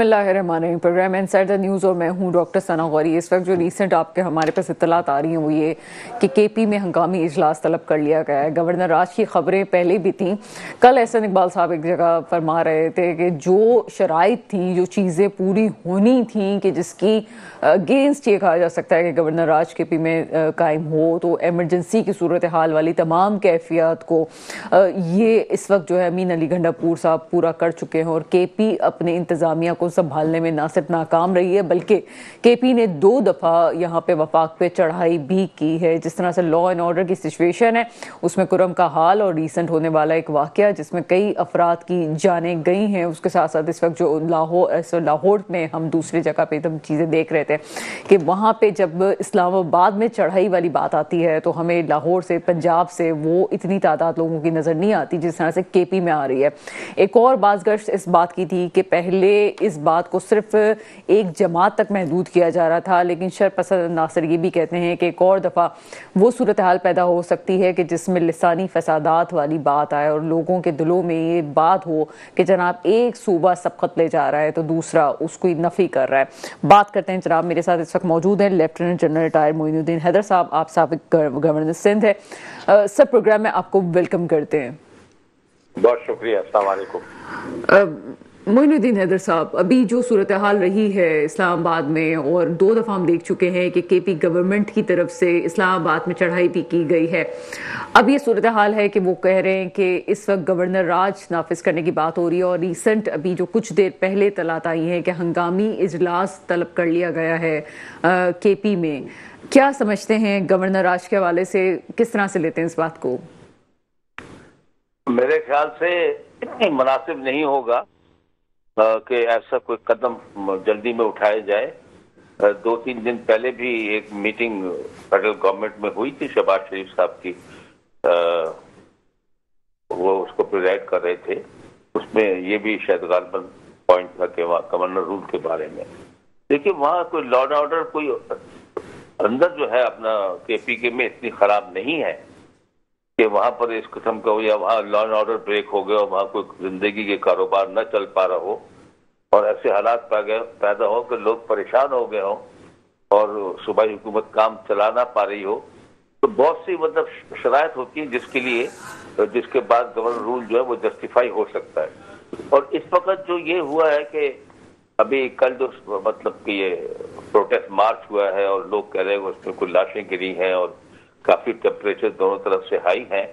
बिस्मिल्लाहिर्रहमानिर्रहीम। Programme inside the news और मैं हूं डॉक्टर सना गौरी। इस वक्त जो रीसेंट आपके हमारे पास इत्तलात आ रही हैं वो ये कि केपी में हंगामी इजलास तलब कर लिया गया है। गवर्नर राज की खबरें पहले भी थीं। कल एहसन इकबाल साहब एक जगह फरमा रहे थे कि जो शराइत थी, जो चीज़ें पूरी होनी थी कि जिसकी अगेंस्ट ये कहा जा सकता है कि गवर्नर राज केपी में कायम हो, तो एमरजेंसी की सूरत हाल वाली तमाम कैफियत को ये इस वक्त जो है अमीन अली गंडापुर साहब पूरा कर चुके हैं। और केपी अपने इंतजामिया को संभालने में ना सिर्फ नाकाम रही है बल्कि केपी ने 2 दफ़ा यहाँ पे वफाक पे चढ़ाई भी की है। जिस तरह से लॉ एंड ऑर्डर की सिचुएशन है उसमें कुरम का हाल और रिसेंट होने वाला एक वाकया जिसमें कई अफराद की जानें गई हैं, उसके साथ साथ इस वक्त जो लाहौर में हम दूसरी जगह पे हम चीज़ें देख रहे थे कि वहाँ पे जब इस्लामाबाद में चढ़ाई वाली बात आती है तो हमें लाहौर से, पंजाब से वो इतनी तादाद लोगों की नज़र नहीं आती जिस तरह से केपी में आ रही है। एक और बाज़गश्त इस बात की थी कि पहले इस बात को सिर्फ एक जमात तक महदूद किया जा रहा था, लेकिन शरपसंद नासिर ये भी कहते हैं कि एक और दफ़ा वो सूरत हाल पैदा हो सकती है कि जिसमें लिसानी फसादात वाली बात आए और लोगों के दिलों में ये बात हो कि जनाब एक सूबा सबकत ले जा रहा है तो दूसरा उसको नफ़ी कर रहा है। बात करते हैं जनाब, मेरे साथ इस वक्त मौजूद हैं lieutenant general retired Moinuddin Haider साहब। आप साबिक गवर्नर सिंध है। सब प्रोग्राम में आपको वेलकम करते हैं। बहुत शुक्रिया। अस्सलाम वालेकुम। मोइनुद्दीन हैदर साहब, अभी जो सूरत हाल रही है इस्लामाबाद में और 2 दफ़ा हम देख चुके हैं कि केपी गवर्नमेंट की तरफ से इस्लामाबाद में चढ़ाई भी की गई है। अब ये सूरत हाल है कि वो कह रहे हैं कि इस वक्त गवर्नर राज नाफिज करने की बात हो रही है और रिसेंट अभी जो कुछ देर पहले तलात आई है कि हंगामी इजलास तलब कर लिया गया है केपी में। क्या समझते हैं गवर्नर राज के हवाले से, किस तरह से लेते हैं इस बात को? मेरे ख्याल से मुनासिब नहीं होगा कि ऐसा कोई कदम जल्दी में उठाया जाए। 2-3 दिन पहले भी एक मीटिंग फेडरल गवर्नमेंट में हुई थी, शहबाज शरीफ साहब की, वो उसको प्रिजाइड कर रहे थे। उसमें ये भी शायद गालबन पॉइंट था कि वहाँ गवर्नर रूल के बारे में। देखिए वहाँ कोई लॉ एंड ऑर्डर कोई अंदर जो है अपना केपी के में इतनी खराब नहीं है कि वहां पर इस किस्म का हो या वहाँ लॉ एंड ऑर्डर ब्रेक हो गया और वहाँ कोई जिंदगी के कारोबार न चल पा रहा हो और ऐसे हालात पैदा हो कि लोग परेशान हो गए हों और सूबाई हुकूमत काम चला ना पा रही हो। तो बहुत सी मतलब शराइत होती है जिसके बाद गवर्नर रूल जो है वो जस्टिफाई हो सकता है। और इस वक्त जो ये हुआ है कि अभी कल जो मतलब कि ये प्रोटेस्ट मार्च हुआ है और लोग कह रहे हैं उसमें कुछ लाशें गिरी हैं और काफी टेम्परेचर दोनों तरफ से हाई है,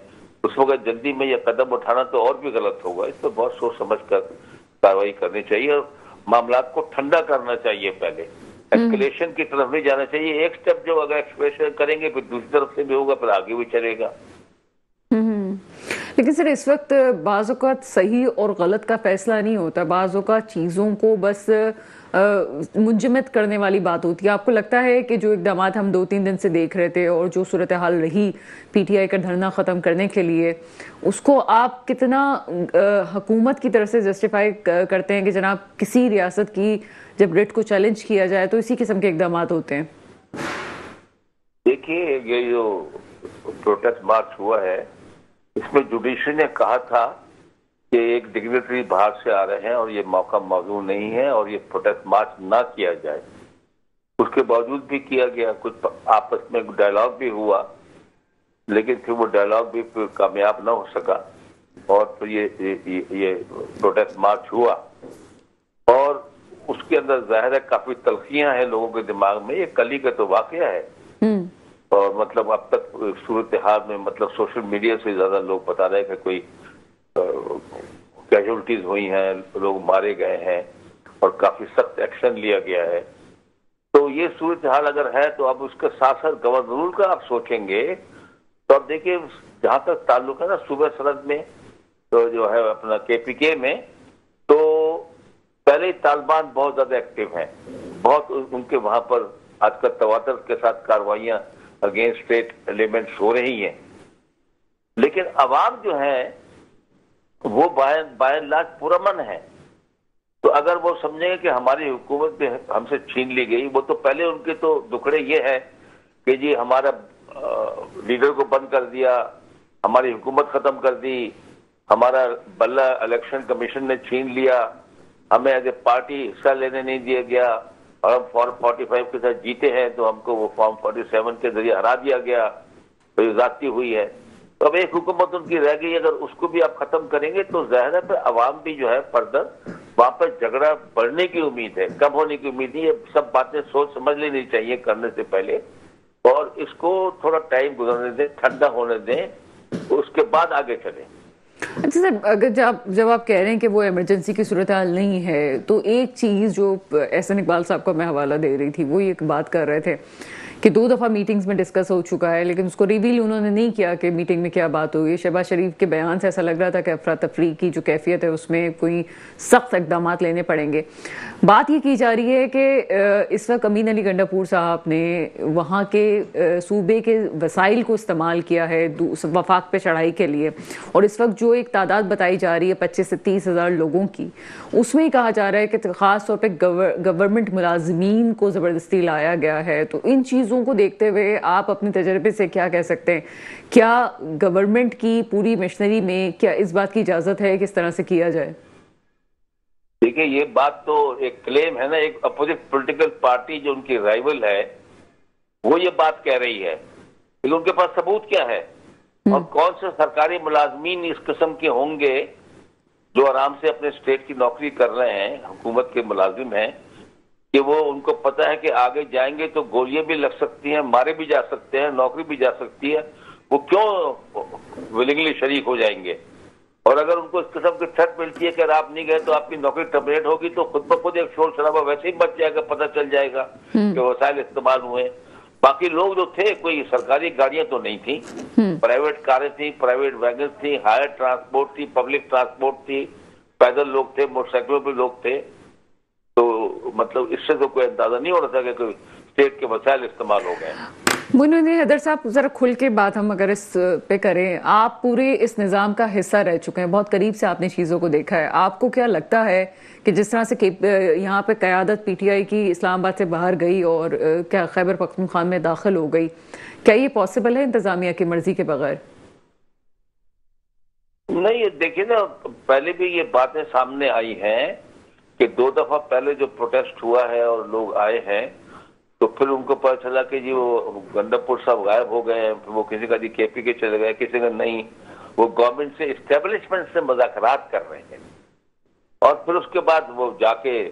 उस वक्त जल्दी में यह कदम उठाना तो और भी गलत होगा। इस पर बहुत सोच समझ कर कार्रवाई करनी चाहिए और मामला को ठंडा करना चाहिए। पहले एस्केलेशन की तरफ नहीं जाना चाहिए। एक स्टेप जो अगर एक्सप्रेशन करेंगे फिर दूसरी तरफ से भी होगा, फिर आगे भी चलेगा। लेकिन सर इस वक्त बाज़ औक़ात सही और गलत का फैसला नहीं होता, बाज़ औक़ात चीज़ों को बस मुंजमद करने वाली बात होती है। आपको लगता है कि जो इक़दाम हम 2-3 दिन से देख रहे थे और जो सूरत हाल रही पीटीआई का धरना ख़त्म करने के लिए, उसको आप कितना हुकूमत की तरफ से जस्टिफाई करते हैं कि जनाब किसी रियासत की जब रिट को चैलेंज किया जाए तो इसी किस्म के इक़दाम होते हैं? देखिए ये जो प्रोटेस्ट मार्च हुआ है इसमें जुडिशरी ने कहा था कि एक डिग्नेटरी बाहर से आ रहे हैं और ये मौका मौजूद नहीं है और ये प्रोटेस्ट मार्च ना किया जाए। उसके बावजूद भी किया गया, कुछ आपस में डायलॉग भी हुआ, लेकिन फिर वो डायलॉग भी फिर कामयाब ना हो सका और फिर ये प्रोटेस्ट मार्च हुआ और उसके अंदर जाहिर है काफी तलखियां हैं लोगों के दिमाग में। ये कल ही का तो वाकया है और मतलब अब तक सूरत हाल में मतलब सोशल मीडिया से ज्यादा लोग बता रहे हैं कि कोई कैजुअलिटीज हुई हैं, लोग मारे गए हैं और काफी सख्त एक्शन लिया गया है। तो ये सूरत हाल अगर है तो अब उसके साथ साथ गवर्नर रूल का आप सोचेंगे तो अब देखिए जहां तक ताल्लुक है ना सूबे सरहद में तो जो है अपना केपीके में, तो पहले तालिबान बहुत ज्यादा एक्टिव हैं, बहुत उनके वहां पर आजकल तवातर के साथ कार्रवाइयां अगेंस्ट स्टेट एलिमेंट्स हो रही हैं। लेकिन अवाम जो है वो बाय एंड लार्ज पुरअमन है। तो अगर वो समझेंगे कि हमारी हुकूमत भी हमसे छीन ली गई, वो तो पहले उनके तो दुखड़े ये है कि जी हमारा लीडर को बंद कर दिया, हमारी हुकूमत खत्म कर दी, हमारा बल्ला इलेक्शन कमीशन ने छीन लिया, हमें एज ए पार्टी हिस्सा लेने नहीं दिया गया और हम फॉर्म 45 के साथ जीते हैं, तो हमको वो फॉर्म 47 के जरिए हरा दिया गया, तो ज्यादती हुई है। तो अब एक हुकूमत उनकी रह गई, अगर उसको भी आप खत्म करेंगे तो जाहिर है अवाम भी जो है फर्दर वहां पर झगड़ा बढ़ने की उम्मीद है, कम होने की उम्मीद नहीं। ये सब बातें सोच समझ लेनी चाहिए करने से पहले, और इसको थोड़ा टाइम गुजरने दें, ठंडा होने दें, उसके बाद आगे चलें। अच्छा सर, अगर जब आप कह रहे हैं कि वो इमरजेंसी की सूरत हाल नहीं है, तो एक चीज़ जो एहसन इकबाल साहब को मैं हवाला दे रही थी, वो एक बात कर रहे थे कि 2 दफ़ा मीटिंग्स में डिस्कस हो चुका है, लेकिन उसको रिवील उन्होंने नहीं किया कि मीटिंग में क्या बात हुई। शहबाज शरीफ के बयान से ऐसा लग रहा था कि अफरा तफरी की जो कैफियत है उसमें कोई सख्त इकदाम लेने पड़ेंगे। बात ये की जा रही है कि इस वक्त अमीन अली गंडापुर साहब ने वहाँ के सूबे के वसाइल को इस्तेमाल किया है वफाक पे चढ़ाई के लिए, और इस वक्त जो एक तादाद बताई जा रही है 25 से 30 हज़ार लोगों की, उसमें ही कहा जा रहा है कि ख़ास तौर पे गवर्नमेंट मुलाजमीन को ज़बरदस्ती लाया गया है। तो इन चीज़ों को देखते हुए आप अपने तजर्बे से क्या कह सकते हैं? क्या गवर्नमेंट की पूरी मशीनरी में क्या इस बात की इजाज़त है कि इस तरह से किया जाए? देखिए, ये बात तो एक क्लेम है ना, एक अपोजिट पॉलिटिकल पार्टी जो उनकी राइवल है वो ये बात कह रही है, लेकिन उनके पास सबूत क्या है? और कौन से सरकारी मुलाजमीन इस किस्म के होंगे जो आराम से अपने स्टेट की नौकरी कर रहे हैं, हुकूमत के मुलाजिम हैं, कि वो उनको पता है कि आगे जाएंगे तो गोलियां भी लग सकती हैं, मारे भी जा सकते हैं, नौकरी भी जा सकती है, वो क्यों विलिंगली शरीक हो जाएंगे? और अगर उनको इस किस्म की थ्रेट मिलती है कि अगर आप नहीं गए तो आपकी नौकरी टर्मिनेट होगी, तो खुद ब खुद एक शोर शराबा वैसे ही मच जाएगा, पता चल जाएगा कि वसाइल इस्तेमाल हुए। बाकी लोग जो थे, कोई सरकारी गाड़ियां तो नहीं थी, प्राइवेट कारें थी, प्राइवेट वैगन थी, हायर ट्रांसपोर्ट थी, पब्लिक ट्रांसपोर्ट थी, पैदल लोग थे, मोटरसाइकिलों पे लोग थे। तो मतलब इससे तो कोई अंदाजा नहीं हो रहा था कि कोई स्टेट के वसाइल इस्तेमाल हो गए। मुन्नी हैदर साहब, जरा खुल के बात हम अगर इस पे करें, आप पूरे इस निज़ाम का हिस्सा रह चुके हैं, बहुत करीब से आपने चीज़ों को देखा है। आपको क्या लगता है कि जिस तरह से यहाँ पे क़यादत पीटीआई की इस्लामाबाद से बाहर गई और क्या खैबर पख्तूनख्वा में दाखिल हो गई, क्या ये पॉसिबल है इंतजामिया की मर्जी के बगैर? नहीं, देखिए ना, पहले भी ये बातें सामने आई हैं कि 2 दफा पहले जो प्रोटेस्ट हुआ है और लोग आए हैं, तो फिर उनको पता चला कि जी वो गंडापुर साहब गायब हो गए हैं, वो किसी का जी केपी के चले गए, किसी का नहीं, वो गवर्नमेंट से, इस्टेब्लिशमेंट से मुज़ाकरात कर रहे हैं। और फिर उसके बाद वो जाके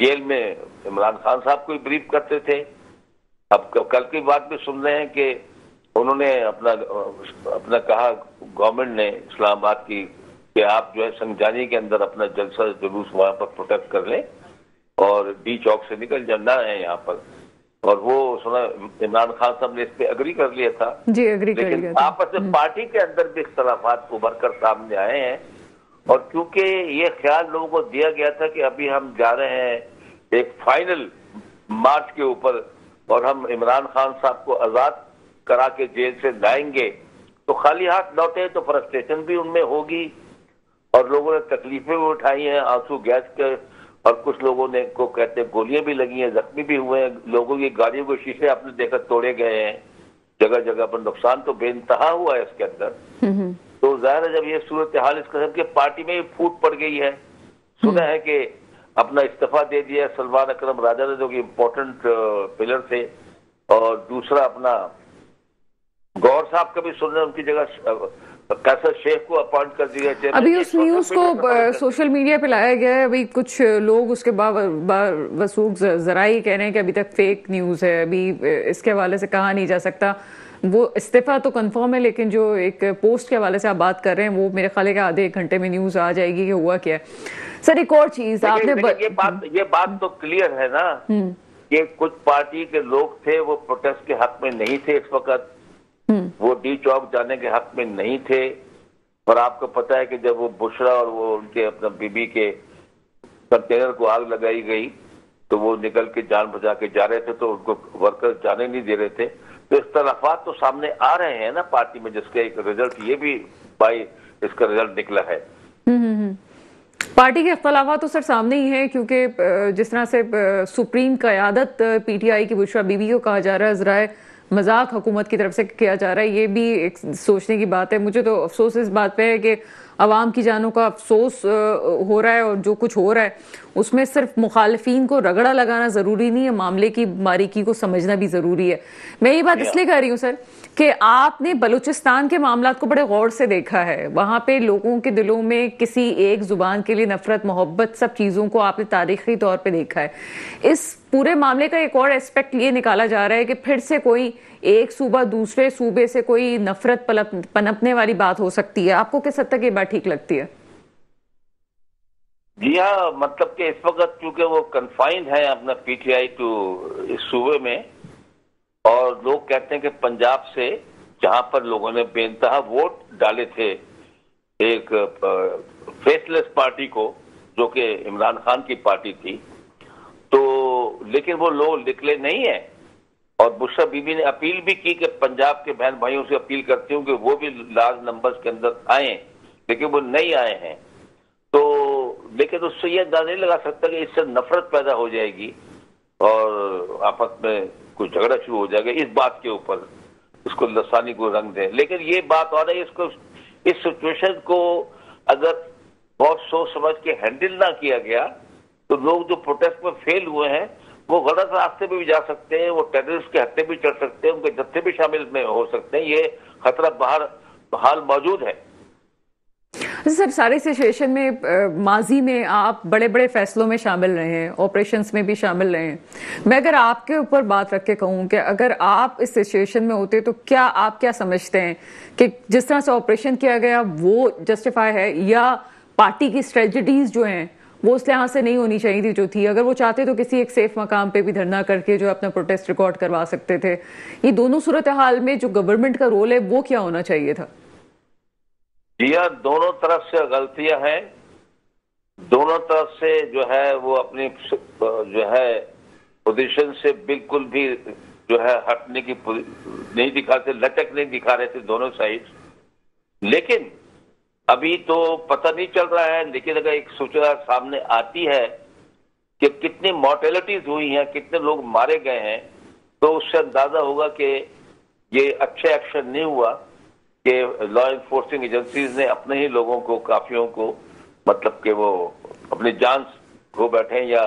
जेल में इमरान खान साहब को ब्रीफ करते थे। अब कल की बात भी सुन रहे हैं कि उन्होंने अपना कहा, गवर्नमेंट ने इस्लामाबाद की, कि आप जो है संगजानी के अंदर अपना जलसा जुलूस वहां पर प्रोटेक्ट कर लें और डी चौक से निकल जाना है यहाँ पर। और वो सुना इमरान खान साहब ने इस पे अग्री कर लिया था। जी, अग्री कर लिया था। आपस में पार्टी के अंदर भी इख्तलाफात उभर कर सामने आए हैं, और क्योंकि ये ख्याल लोगों को दिया गया था कि अभी हम जा रहे हैं एक फाइनल मार्च के ऊपर और हम इमरान खान साहब को आजाद करा के जेल से लाएंगे, तो खाली हाथ लौटे तो फ्रस्ट्रेशन भी उनमें होगी, और लोगों ने तकलीफें भी उठाई हैं, आंसू गैस के, और कुछ लोगों ने को कहते हैं गोलियां भी लगी हैं, जख्मी भी हुए हैं, लोगों की गाड़ियों के शीशे आपने देखा तोड़े गए हैं, जगह जगह पर नुकसान तो बेइंतहा हुआ है इसके अंदर। तो जाहिर है जब ये सूरत हाल इस किस्म की, पार्टी में भी फूट पड़ गई है। सुना है कि अपना इस्तीफा दे दिया सलमान अकरम राजा ने, जो कि इम्पोर्टेंट पिलर थे, और दूसरा अपना गौर साहब का भी सुन रहे, उनकी जगह कैसर शेख को अपॉइंट कर दिया। अभी उस न्यूज को सोशल मीडिया पे लाया गया है, अभी कुछ लोग उसके बावसूख जराई कह रहे हैं कि अभी तक फेक न्यूज है, अभी इसके हवाले से कहा नहीं जा सकता। वो इस्तीफा तो कंफर्म है, लेकिन जो एक पोस्ट के हवाले से आप बात कर रहे हैं, वो मेरे ख्याल है कि आधे 1 घंटे में न्यूज आ जाएगी कि हुआ क्या है। सर, एक और चीज आपने ये बात तो क्लियर है ना कि कुछ पार्टी के लोग थे वो प्रोटेस्ट के हक में नहीं थे इस वक्त, वो डी चौक जाने के हक में नहीं थे। और आपको पता है कि जब वो बुशरा और वो उनके अपना बीबी के कंटेनर को आग लगाई गई, तो वो निकल के जान बचा के जा रहे थे, तो उनको वर्कर्स जाने नहीं दे रहे थे। तो इख्तलाफात तो सामने आ रहे हैं ना पार्टी में, जिसका एक रिजल्ट ये भी भाई इसका रिजल्ट निकला है। पार्टी के इख्तलाफात तो सर सामने ही है, क्योंकि जिस तरह से सुप्रीम क़यादत पीटीआई की बुशरा बीबी को कहा जा रहा है, ज़राए मजाक हुकूमत की तरफ से किया जा रहा है, ये भी एक सोचने की बात है। मुझे तो अफसोस इस बात पे है कि आवाम की जानों का अफसोस हो रहा है और जो कुछ हो रहा है उसमें सिर्फ मुखालिफिन को रगड़ा लगाना ज़रूरी नहीं है, मामले की बारीकी को समझना भी ज़रूरी है। मैं ये बात इसलिए कह रही हूँ सर कि आपने बलूचिस्तान के मामला को बड़े गौर से देखा है, वहाँ पे लोगों के दिलों में किसी एक जुबान के लिए नफरत, मोहब्बत, सब चीज़ों को आपने तारीखी तौर पे देखा है। इस पूरे मामले का एक और एस्पेक्ट ये निकाला जा रहा है कि फिर से कोई एक सूबा दूसरे सूबे से कोई नफरत पनपने वाली बात हो सकती है। आपको किस हद तक ये बात ठीक लगती है? जी हाँ, मतलब कि इस वक्त चूंकि वो कन्फाइंड है अपना पीटीआई टू इस सूबे में, और लोग कहते हैं कि पंजाब से जहां पर लोगों ने बेइंतहा वोट डाले थे एक फेसलेस पार्टी को जो कि इमरान खान की पार्टी थी, तो लेकिन वो लोग निकले नहीं है। और बुशरा बीबी ने अपील भी की कि पंजाब के बहन भाइयों से अपील करती हूँ कि वो भी लार्ज नंबर्स के अंदर आए, लेकिन वो नहीं आए हैं। तो लेकिन उससे यह अंदाजा नहीं लगा सकता कि इससे नफरत पैदा हो जाएगी और आपस में कुछ झगड़ा शुरू हो जाएगा इस बात के ऊपर, इसको लसानी को रंग दें। लेकिन ये बात और है, इसको इस सिचुएशन को अगर बहुत सोच समझ के हैंडल ना किया गया तो लोग जो प्रोटेस्ट में फेल हुए हैं वो गलत रास्ते पे भी जा सकते हैं, वो टेररिस्ट के हत्थे भी चढ़ सकते हैं, उनके जत्थे भी शामिल में हो सकते हैं। ये खतरा बाहर हाल मौजूद है। सर, सारी सिचुएशन में माजी में आप बड़े बड़े फैसलों में शामिल रहे हैं, ऑपरेशंस में भी शामिल रहे हैं। मैं अगर आपके ऊपर बात रख के कहूँ कि अगर आप इस सिचुएशन में होते तो आप क्या समझते हैं कि जिस तरह से ऑपरेशन किया गया वो जस्टिफाई है, या पार्टी की स्ट्रेटजीज जो हैं वो उस लिहाज से नहीं होनी चाहिए थी जो थी? अगर वो चाहते तो किसी एक सेफ मकाम पे भी धरना करके जो अपना प्रोटेस्ट रिकॉर्ड करवा सकते थे। ये दोनों सूरत हाल में जो गवर्नमेंट का रोल है वो क्या होना चाहिए था? जी हाँ, दोनों तरफ से गलतियां हैं, दोनों तरफ से जो है वो अपनी जो है पोजीशन से बिल्कुल भी जो है हटने की नहीं दिखाते, लचक नहीं दिखा रहे थे दोनों साइड। लेकिन अभी तो पता नहीं चल रहा है, लेकिन अगर एक सूचना सामने आती है कि कितनी मॉर्टेलिटीज हुई हैं, कितने लोग मारे गए हैं, तो उससे अंदाजा होगा कि ये अच्छा एक्शन नहीं हुआ कि लॉ इन्फोर्सिंग एजेंसीज ने अपने ही लोगों को, काफियों को, मतलब कि वो अपनी जान खो बैठे या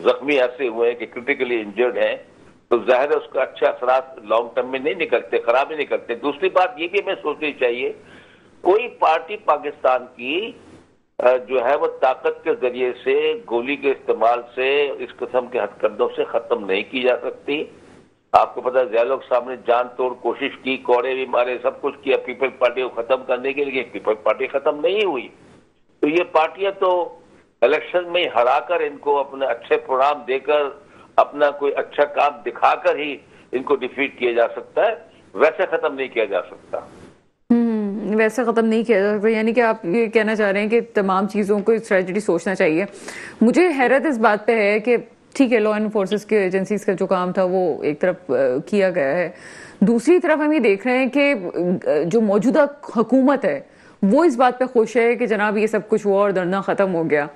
जख्मी ऐसे हुए हैं कि क्रिटिकली इंजर्ड हैं, तो जाहिर है उसका अच्छा असरात लॉन्ग टर्म में नहीं निकलते, खराब ही निकलते। दूसरी बात ये भी हमें सोचनी चाहिए, कोई पार्टी पाकिस्तान की जो है वो ताकत के जरिए से, गोली के इस्तेमाल से, इस किस्म के हथकंडों से खत्म नहीं की जा सकती। आपको पता है ज़िया लोग सामने जान तोड़ कोशिश की, कोड़े भी मारे, सब कुछ किया पीपल पार्टी को खत्म करने के लिए, पीपल पार्टी खत्म नहीं हुई। तो ये पार्टियां तो इलेक्शन में हराकर, इनको अपने अच्छे प्रोग्राम देकर, अपना कोई अच्छा काम दिखाकर ही इनको डिफीट किया जा सकता है, वैसे खत्म नहीं किया जा सकता। वैसे खत्म नहीं किया जा सकता, यानी कि आप ये कहना चाह रहे हैं कि तमाम चीज़ों को स्ट्रेटजी सोचना चाहिए। मुझे हैरत इस बात पे है कि ठीक है, लॉ एंड फोर्सेस के एजेंसीज का जो काम था वो एक तरफ किया गया है, दूसरी तरफ हम ये देख रहे हैं कि जो मौजूदा हुकूमत है वो इस बात पे खुश है कि जनाब ये सब कुछ हुआ और धरना ख़त्म हो गया।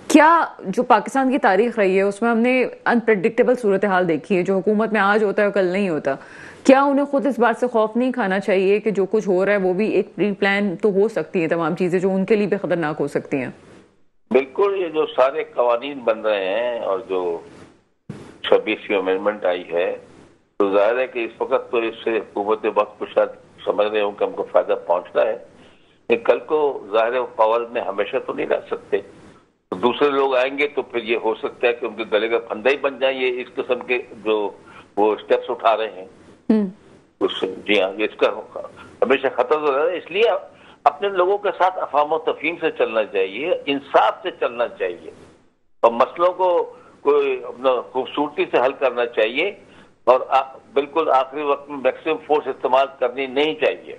क्या जो पाकिस्तान की तारीख रही है उसमें हमने अनप्रेडिक्टेबल सूरत हाल देखी है, जो हुकूमत में आज होता है कल नहीं होता। क्या उन्हें खुद इस बात से खौफ नहीं खाना चाहिए कि जो कुछ हो रहा है वो भी एक प्री प्लान तो हो सकती है, तमाम चीज़ें जो उनके लिए भी खतरनाक हो सकती हैं? बिल्कुल, ये जो सारे कवानीन बन रहे हैं और जो 26वीं अमेंडमेंट आई है, तो जाहिर है कि इस वक्त तो इससे हुकूमत बहुत कुछ समझ रहे हो कि हमको फायदा पहुंचना है, लेकिन कल को जाहिर है पावर में हमेशा तो नहीं रह सकते, तो दूसरे लोग आएंगे तो फिर ये हो सकता है कि उनके गले का फंदा ही बन जाए ये इस किस्म के जो वो स्टेप्स उठा रहे हैं। जी हाँ, इसका हमेशा खतरा तो रहा है, इसलिए अपने लोगों के साथ अफवाह व तफहीम से चलना चाहिए, इंसाफ से चलना चाहिए और मसलों को कोई अपना खूबसूरती से हल करना चाहिए और बिल्कुल आखिरी वक्त में मैक्सिमम फोर्स इस्तेमाल करनी नहीं चाहिए।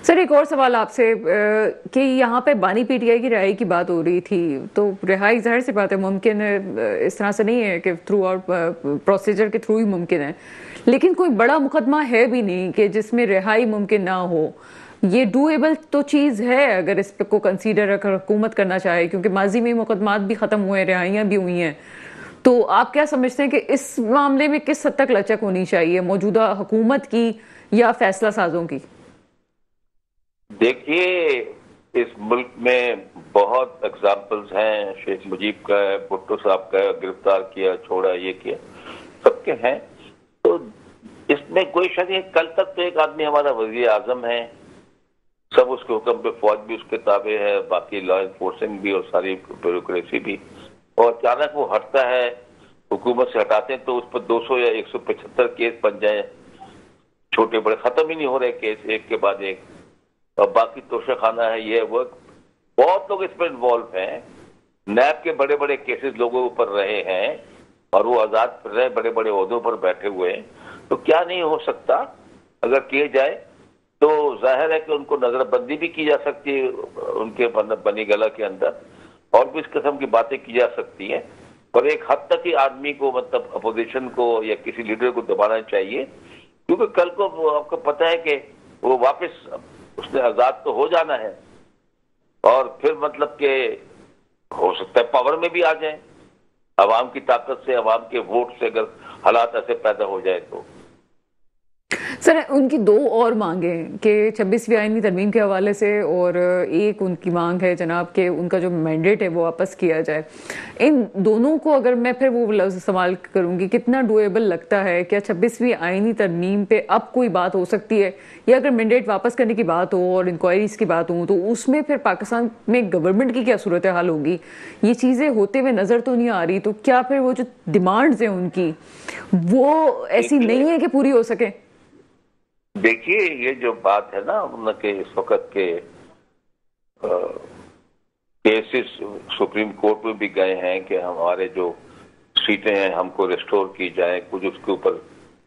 सर, एक और सवाल आपसे कि यहाँ पे बानी पीटीआई की रिहाई की बात हो रही थी, तो रिहाई जाहिर सी बात है मुमकिन है, इस तरह से नहीं है कि थ्रू आउट प्रोसीजर के थ्रू ही मुमकिन है, लेकिन कोई बड़ा मुकदमा है भी नहीं कि जिसमें रिहाई मुमकिन ना हो। ये डूएबल तो चीज़ है अगर इस पे को कंसीडर अगर हुकूमत करना चाहे, क्योंकि माजी में मुकदमात भी ख़त्म हुए, रिहाइयाँ भी हुई हैं। तो आप क्या समझते हैं कि इस मामले में किस हद तक लचक होनी चाहिए, मौजूदा हुकूमत की या फैसला साजों की? देखिए, इस मुल्क में बहुत एग्जाम्पल्स हैं। शेख मुजीब का है, भुट्टो साहब का है, गिरफ्तार किया, छोड़ा, ये किया, सबके हैं। तो इसमें कोई शक नहीं। कल तक तो एक आदमी हमारा वजीर आजम है, सब उसके हुक्म पे, फौज भी उसके ताबे है, बाकी लॉ इन्फोर्सिंग भी और सारी ब्यूरोक्रेसी भी। और अचानक वो हटता है, हुकूमत से हटाते हैं तो उस पर 200 या 175 केस बन जाए, छोटे बड़े, खत्म ही नहीं हो रहे केस, एक के बाद एक। और बाकी तोशाखाना है, ये वो, बहुत लोग इसमें इन्वॉल्व हैं। नैब के बड़े बड़े केसेस लोगों ऊपर रहे हैं और वो आजाद फिर रहे, बड़े बड़े ओहदों पर बैठे हुए हैं। तो क्या नहीं हो सकता अगर किए जाए तो। जाहिर है कि उनको नजरबंदी भी की जा सकती है उनके बनी गला के अंदर, और भी इस किस्म की बातें की जा सकती हैं। पर एक हद तक ही आदमी को, मतलब अपोजिशन को या किसी लीडर को दबाना चाहिए, क्योंकि कल को आपको पता है कि वो वापस उसने आजाद तो हो जाना है और फिर मतलब के हो सकता है पावर में भी आ जाए, अवाम की ताकत से, अवाम के वोट से, अगर हालात ऐसे पैदा हो जाए तो। सर, उनकी दो और मांगे हैं कि 26वीं आईनी तरमीम के हवाले से, और एक उनकी मांग है जनाब के उनका जो मैंडेट है वो वापस किया जाए। इन दोनों को अगर मैं फिर वो लफ्ज़ इस्तेमाल करूंगी, कितना डुएबल लगता है? क्या 26वीं आईनी तरमीम पे अब कोई बात हो सकती है, या अगर मैंडेट वापस करने की बात हो और इंक्वायरीज की बात हो तो उसमें फिर पाकिस्तान में गवर्नमेंट की क्या सूरत हाल होगी? ये चीज़ें होते हुए नज़र तो नहीं आ रही। तो क्या फिर वो जो डिमांड्स हैं उनकी वो ऐसी नहीं है कि पूरी हो सके? देखिए, ये जो बात है ना उनके इस वक्त के केसेस सुप्रीम कोर्ट में भी गए हैं कि हमारे जो सीटें हैं हमको रिस्टोर की जाए, कुछ उसके ऊपर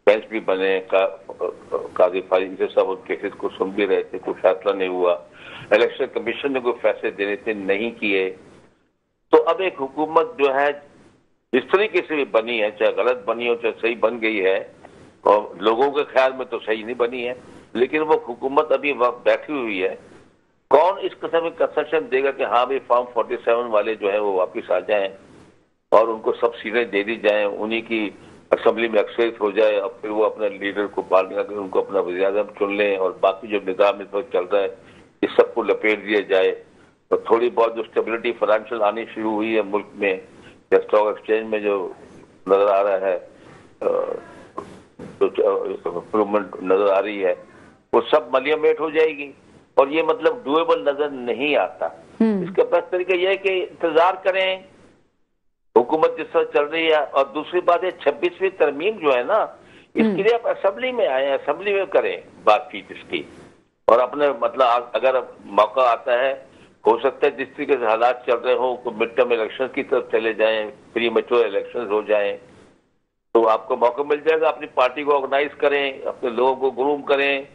बेंच भी बने, काजी फारिग से सब उन केसेस को सुन भी रहे थे, कोई फैसला नहीं हुआ। इलेक्शन कमीशन ने कोई फैसले देने थे, नहीं किए। तो अब एक हुकूमत जो है जिस तरीके से भी बनी है, चाहे गलत बनी हो चाहे सही बन गई है, और लोगों के ख्याल में तो सही नहीं बनी है, लेकिन वो हुकूमत अभी वक्त बैठी हुई है। कौन इस किस्म में कंसेशन देगा कि हाँ भाई फॉर्म 47 वाले जो है वो वापस आ जाएं और उनको सब सीटें दे दी जाएं, उन्हीं की असेंबली में एक्सेस हो जाए, और फिर वो अपने लीडर को बाल निकाल उनको अपना वज़ीर-ए-आज़म चुन लें, और बाकी जो निज़ाम इस वक्त चल रहा है इस सबको लपेट दिया जाए। तो थोड़ी बहुत जो स्टेबिलिटी फाइनेंशियल आनी शुरू हुई है मुल्क में, या स्टॉक एक्सचेंज में जो नजर आ रहा है, तो इम्प्रूवमेंट नजर आ रही है, वो सब मलियामेट हो जाएगी। और ये मतलब डुएबल नजर नहीं आता। इसका बेस्ट तरीका यह है कि इंतजार करें, हुकूमत जिस तरह चल रही है। और दूसरी बात है 26वीं तरमीम जो है ना, इसके लिए आप असेंबली में आए, असेंबली में करें बातचीत इसकी, और अपने मतलब अगर मौका आता है, हो सकता है जिस तरीके से हालात चल रहे हो मिड टर्म इलेक्शन की तरफ चले जाएं, प्री मैच्योर इलेक्शन हो जाएं, तो आपको मौका मिल जाएगा। अपनी पार्टी को ऑर्गेनाइज करें, अपने लोगों को ग्रूम करें।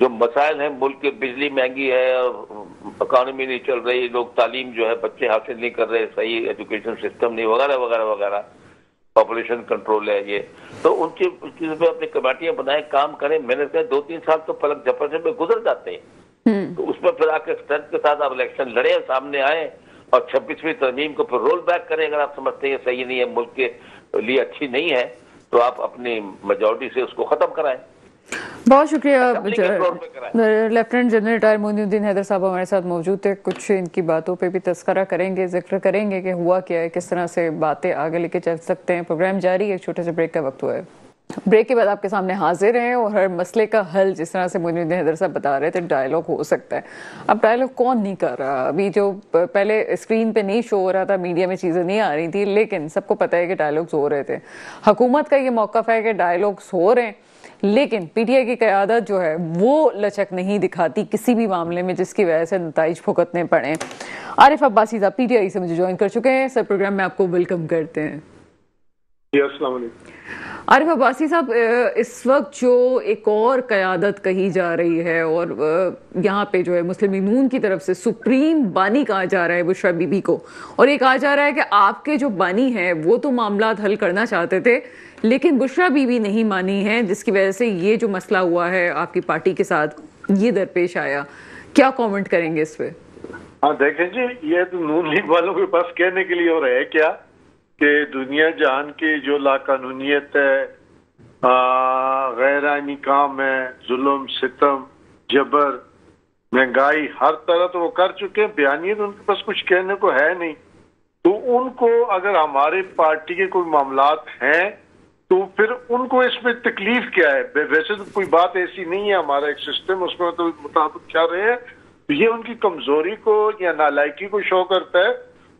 जो मसाइल हैं मुल्क की, बिजली महंगी है, इकॉनमी नहीं चल रही, लोग तालीम जो है बच्चे हासिल नहीं कर रहे, सही एजुकेशन सिस्टम नहीं, वगैरह वगैरह वगैरह, पॉपुलेशन कंट्रोल है ये, तो उनकी चीजों पे अपनी कमेटियां बनाए, काम करें, मेहनत करें। 2-3 साल तो पलक झपट में गुजर जाते हैं, तो उसमें फिर आके स्ट्रेंथ के साथ आप इलेक्शन लड़े, सामने आए, और 26वीं तरमीम को फिर रोल बैक करें। अगर आप समझते हैं सही नहीं है, मुल्क के लिए अच्छी नहीं है, तो आप अपनी मेजॉरिटी से उसको खत्म कराएं। बहुत शुक्रिया। Lieutenant general retire Moinuddin Haider साहब हमारे साथ मौजूद थे। कुछ इनकी बातों पे भी तस्करा करेंगे, जिक्र करेंगे कि हुआ क्या है, किस तरह से बातें आगे लेके चल सकते हैं। प्रोग्राम जारी है, एक छोटे से ब्रेक का वक्त हुआ है। ब्रेक के बाद आपके सामने हाजिर हैं, और हर मसले का हल जिस तरह से मोइनुद्दीन हैदर साहब बता रहे थे, डायलॉग हो सकता है। अब डायलॉग कौन नहीं कर रहा? अभी जो पहले स्क्रीन पे नहीं शो हो रहा था, मीडिया में चीजें नहीं आ रही थी, लेकिन सबको पता है कि डायलॉग्स हो रहे थे। हुकूमत का ये मौक़िफ़ है कि डायलॉग्स हो रहे हैं, लेकिन पीटीआई की क़यादत जो है वो लचक नहीं दिखाती किसी भी मामले में, जिसकी वजह से नताइज भुगतने पड़े। आरिफ अब्बासी साहब पीटीआई से मुझे ज्वाइन कर चुके हैं। सर, प्रोग्राम में आपको वेलकम करते हैं। अस्सलाम वालेकुम। आरिफ अब्बासी साहब, इस वक्त जो एक और क़यादत कही जा रही है, और यहाँ पे जो है मुस्लिम लीग नून की तरफ से सुप्रीम बानी कहा जा रहा है बुशरा बीबी को, और ये कहा जा रहा है कि आपके जो बानी है वो तो मामला हल करना चाहते थे, लेकिन बुशरा बीबी नहीं मानी है, जिसकी वजह से ये जो मसला हुआ है आपकी पार्टी के साथ, ये दरपेश आया। क्या कमेंट करेंगे इस पे? हाँ देखें जी, ये तो नून लीग वालों के पास कहने के लिए हो रहा है क्या कि दुनिया जहान की जो लाकानूनियत है, गैर आईनी काम है, जुल्म, सितम, जबर, महंगाई, हर तरह तो वो कर चुके हैं। बयानिए तो उनके पास कुछ कहने को है नहीं। तो उनको अगर हमारे पार्टी के कोई मामलात हैं तो फिर उनको इसमें तकलीफ क्या है? वैसे तो कोई बात ऐसी नहीं है, हमारा एक सिस्टम उसमें तो मुताबिक चल रहे हैं। तो ये उनकी कमजोरी को या नालायकी को शो करता है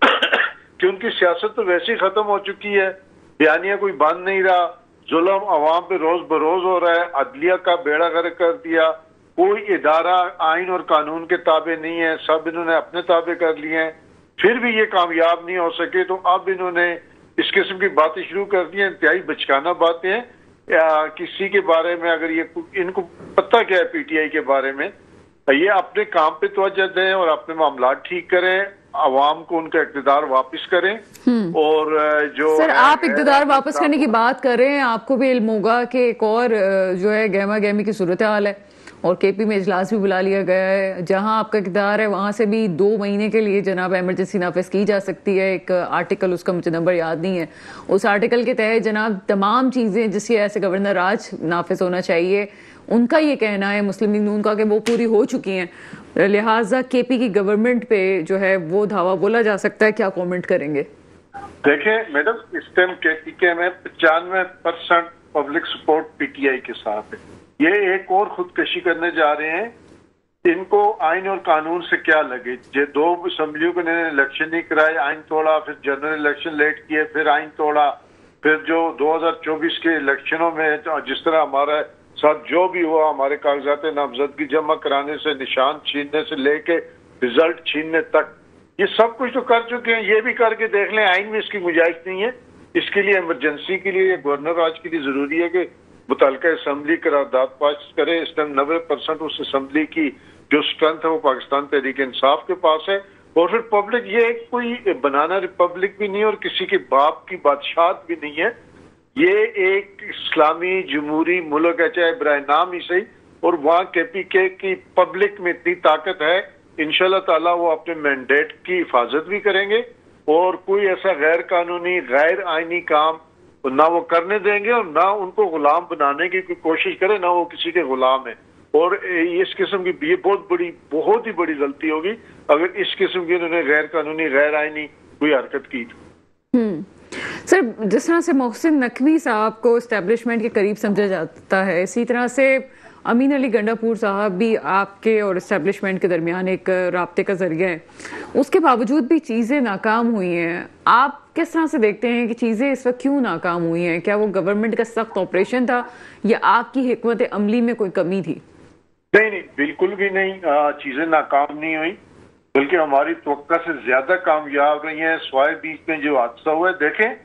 कि उनकी सियासत तो वैसे ही खत्म हो चुकी है। बयानिया कोई बंद नहीं रहा, जुल्म अवाम पे रोज बरोज हो रहा है, अदलिया का बेड़ा गर्क कर दिया, कोई इदारा आइन और कानून के ताबे नहीं है, सब इन्होंने अपने ताबे कर लिए हैं। फिर भी ये कामयाब नहीं हो सके तो अब इन्होंने इस किस्म की बातें शुरू कर दी हैं, इंतहाई बचकाना बातें हैं। किसी के बारे में अगर ये इनको पता क्या है पीटीआई के बारे में, ये अपने काम पे तवज्जो दें और अपने मामला ठीक करें, अवाम को उनका इक़्तिदार वापस करें। और जो सर आप इक़्तिदार वापस करने की बात कर रहे हैं, आपको भी इल्म होगा कि एक और जो है गहमा गहमी की सूरत हाल है और केपी में इजलास भी बुला लिया गया है। जहां आपका इक़्तिदार है वहां से भी 2 महीने के लिए जनाब इमरजेंसी नाफिज की जा सकती है। एक आर्टिकल, उसका मुझे नंबर याद नहीं है, उस आर्टिकल के तहत जनाब तमाम चीज़ें जिसकी ऐसे गवर्नर राज नाफिज होना चाहिए, उनका ये कहना है मुस्लिम लीग नून का कि वो पूरी हो चुकी हैं, लिहाजा केपी की गवर्नमेंट पे जो है वो धावा बोला जा सकता है। क्या कॉमेंट करेंगे? देखें मैडम, इस टाइम के में 95% पब्लिक सपोर्ट पीटीआई के साथ है। ये एक और खुदकशी करने जा रहे हैं। इनको आइन और कानून से क्या लगे? ये 2 असम्बलियों को इन्होंने इलेक्शन नहीं कराए, आइन तोड़ा, फिर जनरल इलेक्शन लेट किए, फिर आइन तोड़ा, फिर जो 2024 के इलेक्शनों में जिस तरह हमारा साथ जो भी हुआ, हमारे कागजात नामजदगी जमा कराने से, निशान छीनने से लेके रिजल्ट छीनने तक, ये सब कुछ तो कर चुके हैं। ये भी करके देख लें, आइन में इसकी गुंजाइश नहीं है। इसके लिए इमरजेंसी के लिए गवर्नर राज के लिए जरूरी है कि मुतल्लिका असम्बली करारदाद पास करे। इस टाइम 90% उस असम्बली की जो स्ट्रेंथ है वो पाकिस्तान तहरीक इंसाफ के पास है। और फिर पब्लिक, ये कोई बनाना रिपब्लिक भी नहीं और किसी के बाप की बादशाहत भी नहीं है। ये एक इस्लामी जमहूरी मुल्क है, चाहे बराए नाम ही सही। और वहाँ केपीके की पब्लिक में इतनी ताकत है, इंशाल्लाह ताला वो अपने मैंडेट की हिफाजत भी करेंगे और कोई ऐसा गैर कानूनी गैर आईनी काम ना वो करने देंगे और ना उनको गुलाम बनाने की कोई कोशिश करे, ना वो किसी के गुलाम है। और इस किस्म की ये बहुत ही बड़ी गलती होगी अगर इस किस्म की उन्होंने गैर कानूनी गैर आईनी कोई हरकत की। सर, जिस तरह से मोहसिन नकवी साहब को एस्टेब्लिशमेंट के करीब समझा जाता है, इसी तरह से अमीन अली गंडापुर साहब भी आपके और एस्टेब्लिशमेंट के दरमियान एक राब्ते का जरिया है। उसके बावजूद भी चीज़ें नाकाम हुई हैं। आप किस तरह से देखते हैं कि चीज़ें इस वक्त क्यों नाकाम हुई हैं? क्या वो गवर्नमेंट का सख्त ऑपरेशन था या आपकी हिकमत अमली में कोई कमी थी? नहीं, बिल्कुल भी नहीं। चीजें नाकाम नहीं हुई, बल्कि हमारी तवक्का से ज्यादा कामयाब रही हैं। स्वाय बीच में जो हादसा हुआ है, देखें,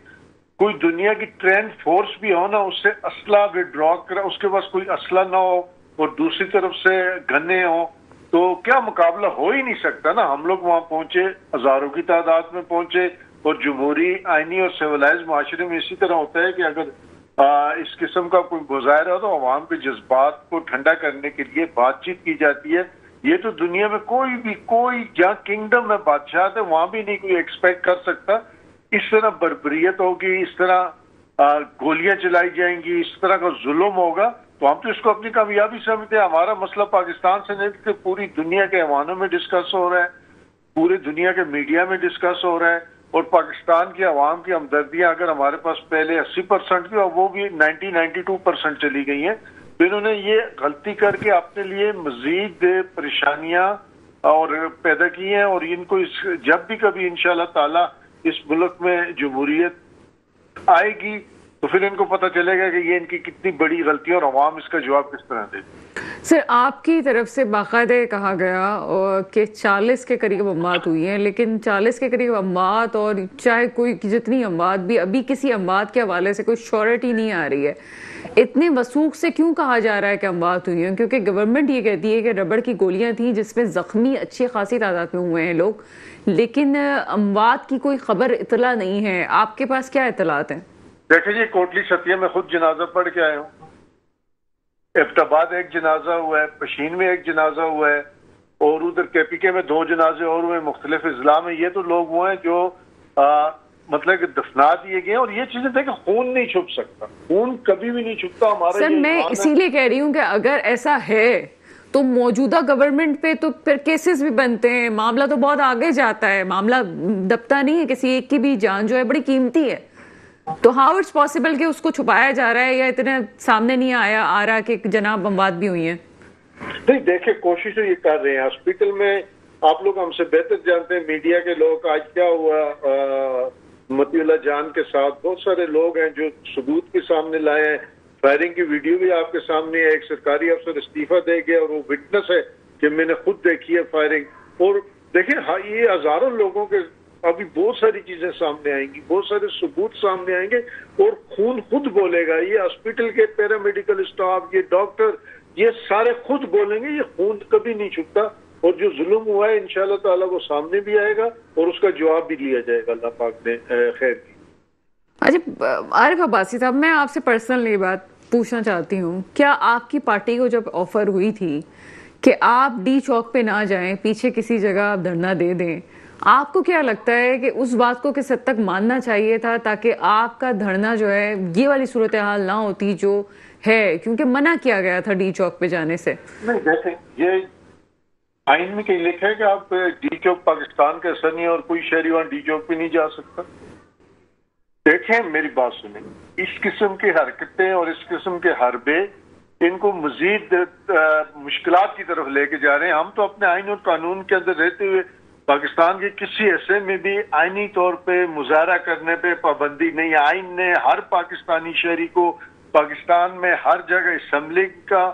कोई दुनिया की ट्रेंड फोर्स भी हो ना, उससे असला विड्रॉ कर, उसके पास कोई असला ना हो और दूसरी तरफ से गन्ने हो, तो क्या मुकाबला हो ही नहीं सकता ना। हम लोग वहां पहुंचे, हजारों की तादाद में पहुंचे। और जमहूरी, आईनी और सिविलाइज माशरे में इसी तरह होता है कि अगर इस किस्म का कोई मुजाहरा हो तो अवाम के जज्बात को ठंडा करने के लिए बातचीत की जाती है। ये तो दुनिया में कोई जहाँ किंगडम में बादशाह है वहां भी नहीं कोई एक्सपेक्ट कर सकता इस तरह बर्बरियत होगी, इस तरह गोलियां चलाई जाएंगी, इस तरह का जुल्म होगा। तो हम तो इसको अपनी कामयाबी समझते हैं। हमारा मसला पाकिस्तान से नहीं, पूरी दुनिया के ऐवानों में डिस्कस हो रहा है, पूरी दुनिया के मीडिया में डिस्कस हो रहा है। और पाकिस्तान की आवाम की हमदर्दियां अगर हमारे पास पहले 80% की और वो भी 92% चली गई हैं, तो इन्होंने ये गलती करके अपने लिए मजीद परेशानियां और पैदा की हैं। और इनको जब भी कभी इंशाल्लाह ताला इस मुल्क में जमहूरियत आएगी तो फिर इनको पता चलेगा कि ये इनकी कितनी बड़ी गलती है और अवाम इसका जवाब किस तरह दे। सर, आपकी तरफ से बाकायदे कहा गया कि 40 के करीब अमवात हुई हैं, लेकिन 40 के करीब अमवात और चाहे कोई जितनी अमवात भी, अभी किसी अमवात के हवाले से कोई श्योरिटी नहीं आ रही है। इतने वसूख से क्यों कहा जा रहा है कि अमवात हुई हैं? क्योंकि गवर्नमेंट ये कहती है कि रबड़ की गोलियां थी जिसमें जख्मी अच्छी खासी तादाद में हुए हैं लोग, लेकिन अमवात की कोई खबर इतला नहीं है। आपके पास क्या इतलात हैं? देखिए जी, कोटली सतिया में खुद जनाजा पढ़ के आया हूँ। इफ्ताबाद एक जनाजा हुआ है, पशीन में एक जनाजा हुआ है और उधर केपीके में 2 जनाजे और हुए मुख्तलिफ इजला में। ये तो लोग वो हैं जो मतलब कि दफना दिए गए। और ये चीजें देखें, खून नहीं छुप सकता, खून कभी भी नहीं छुपता हमारा। सर, मैं इसीलिए कह रही हूँ कि अगर ऐसा है तो मौजूदा गवर्नमेंट पे तो फिर केसेस भी बनते हैं, मामला तो बहुत आगे जाता है, मामला दबता नहीं है, किसी एक की भी जान जो है बड़ी कीमती है। तो हाउ इट्स पॉसिबल कि उसको छुपाया जा रहा है या इतने सामने नहीं आ रहा कि जनाब बमबाद भी हुई है? नहीं, देखिए कोशिश तो ये कर रहे हैं हॉस्पिटल में, आप लोग हमसे बेहतर जानते हैं, मीडिया के लोग। आज क्या हुआ मतीउल्लाह जान के साथ, बहुत सारे लोग हैं जो सबूत के सामने लाए हैं, फायरिंग की वीडियो भी आपके सामने है, एक सरकारी अफसर इस्तीफा दे गया और वो विटनेस है कि मैंने खुद देखी है फायरिंग। और देखिए हाँ, ये हजारों लोगों के अभी बहुत सारी चीजें सामने आएंगी, बहुत सारे सबूत सामने आएंगे और खून खुद बोलेगा। ये हॉस्पिटल के पैरामेडिकल स्टाफ, ये डॉक्टर, ये सारे खुद बोलेंगे, ये खून कभी नहीं छुपता। और जो जुल्म हुआ है इंशाल्लाह ताला वो सामने भी आएगा और उसका जवाब भी लिया जाएगा अल्लाह पाक ने खैर की। अच्छा आरिफ अब्बासी साहब, मैं आपसे पर्सनल ये बात पूछना चाहती हूँ, क्या आपकी पार्टी को जब ऑफर हुई थी कि आप डी चौक पे ना जाएं, पीछे किसी जगह आप धरना दे दें, आपको क्या लगता है कि उस बात को किस हद तक मानना चाहिए था ताकि आपका धरना जो है ये वाली सूरत हाल ना होती जो है, क्योंकि मना किया गया था डी चौक पे जाने से? नहीं, जैसे ये आइन में कहीं लिखा है कि आप डी चौक पाकिस्तान का हिस्सा नहीं है और कोई शहरी वहां डी चौक पे नहीं जा सकता? देखें मेरी बात सुने, इस किस्म की हरकतें और इस किस्म के हरबे इनको मजीद मुश्किलात की तरफ लेके जा रहे हैं। हम तो अपने आइन और कानून के अंदर रहते हुए पाकिस्तान के किसी हिस्से में भी आइनी तौर पे मुजाहरा करने पे पाबंदी नहीं है। आइन ने हर पाकिस्तानी शहरी को पाकिस्तान में हर जगह असेंबली का,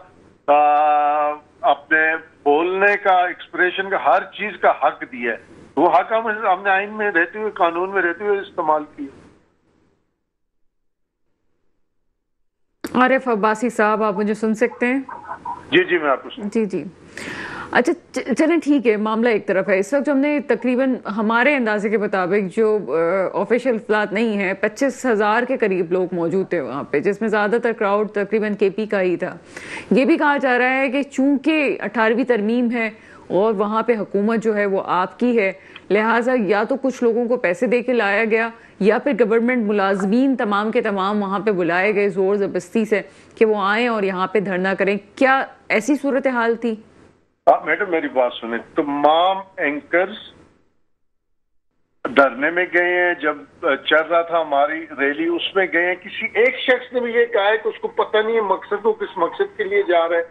अपने बोलने का, एक्सप्रेशन का, हर चीज का हक दिया है। वो हक हमने आइन में रहते हुए, कानून में रहते हुए इस्तेमाल किया। आरिफ अब्बासी साहब, आप मुझे सुन सकते हैं? जी जी, मैं आपको जी जी। अच्छा चलें ठीक है, मामला एक तरफ है। इस वक्त हमने तकरीबन हमारे अंदाजे के मुताबिक जो ऑफिशियल इत्तलात नहीं है, 25,000 के करीब लोग मौजूद थे वहाँ पे, जिसमें ज़्यादातर क्राउड तकरीबन केपी का ही था। ये भी कहा जा रहा है कि चूंकि 18वीं तरमीम है और वहाँ पे हुकूमत जो है वो आपकी है, लिहाजा या तो कुछ लोगों को पैसे दे के लाया गया या फिर गवर्नमेंट मुलाजमीन तमाम के तमाम वहाँ पे बुलाए गए जोर जबरदस्ती से कि वो आए और यहाँ पे धरना करें। क्या ऐसी सूरत हाल थी? मैडम मेरी बात सुने, तमाम एंकर्स धरने में गए हैं, जब चल रहा था हमारी रैली उसमें गए हैं। किसी एक शख्स ने भी ये कहा है कि उसको पता नहीं है मकसद को, किस मकसद के लिए जा रहा है।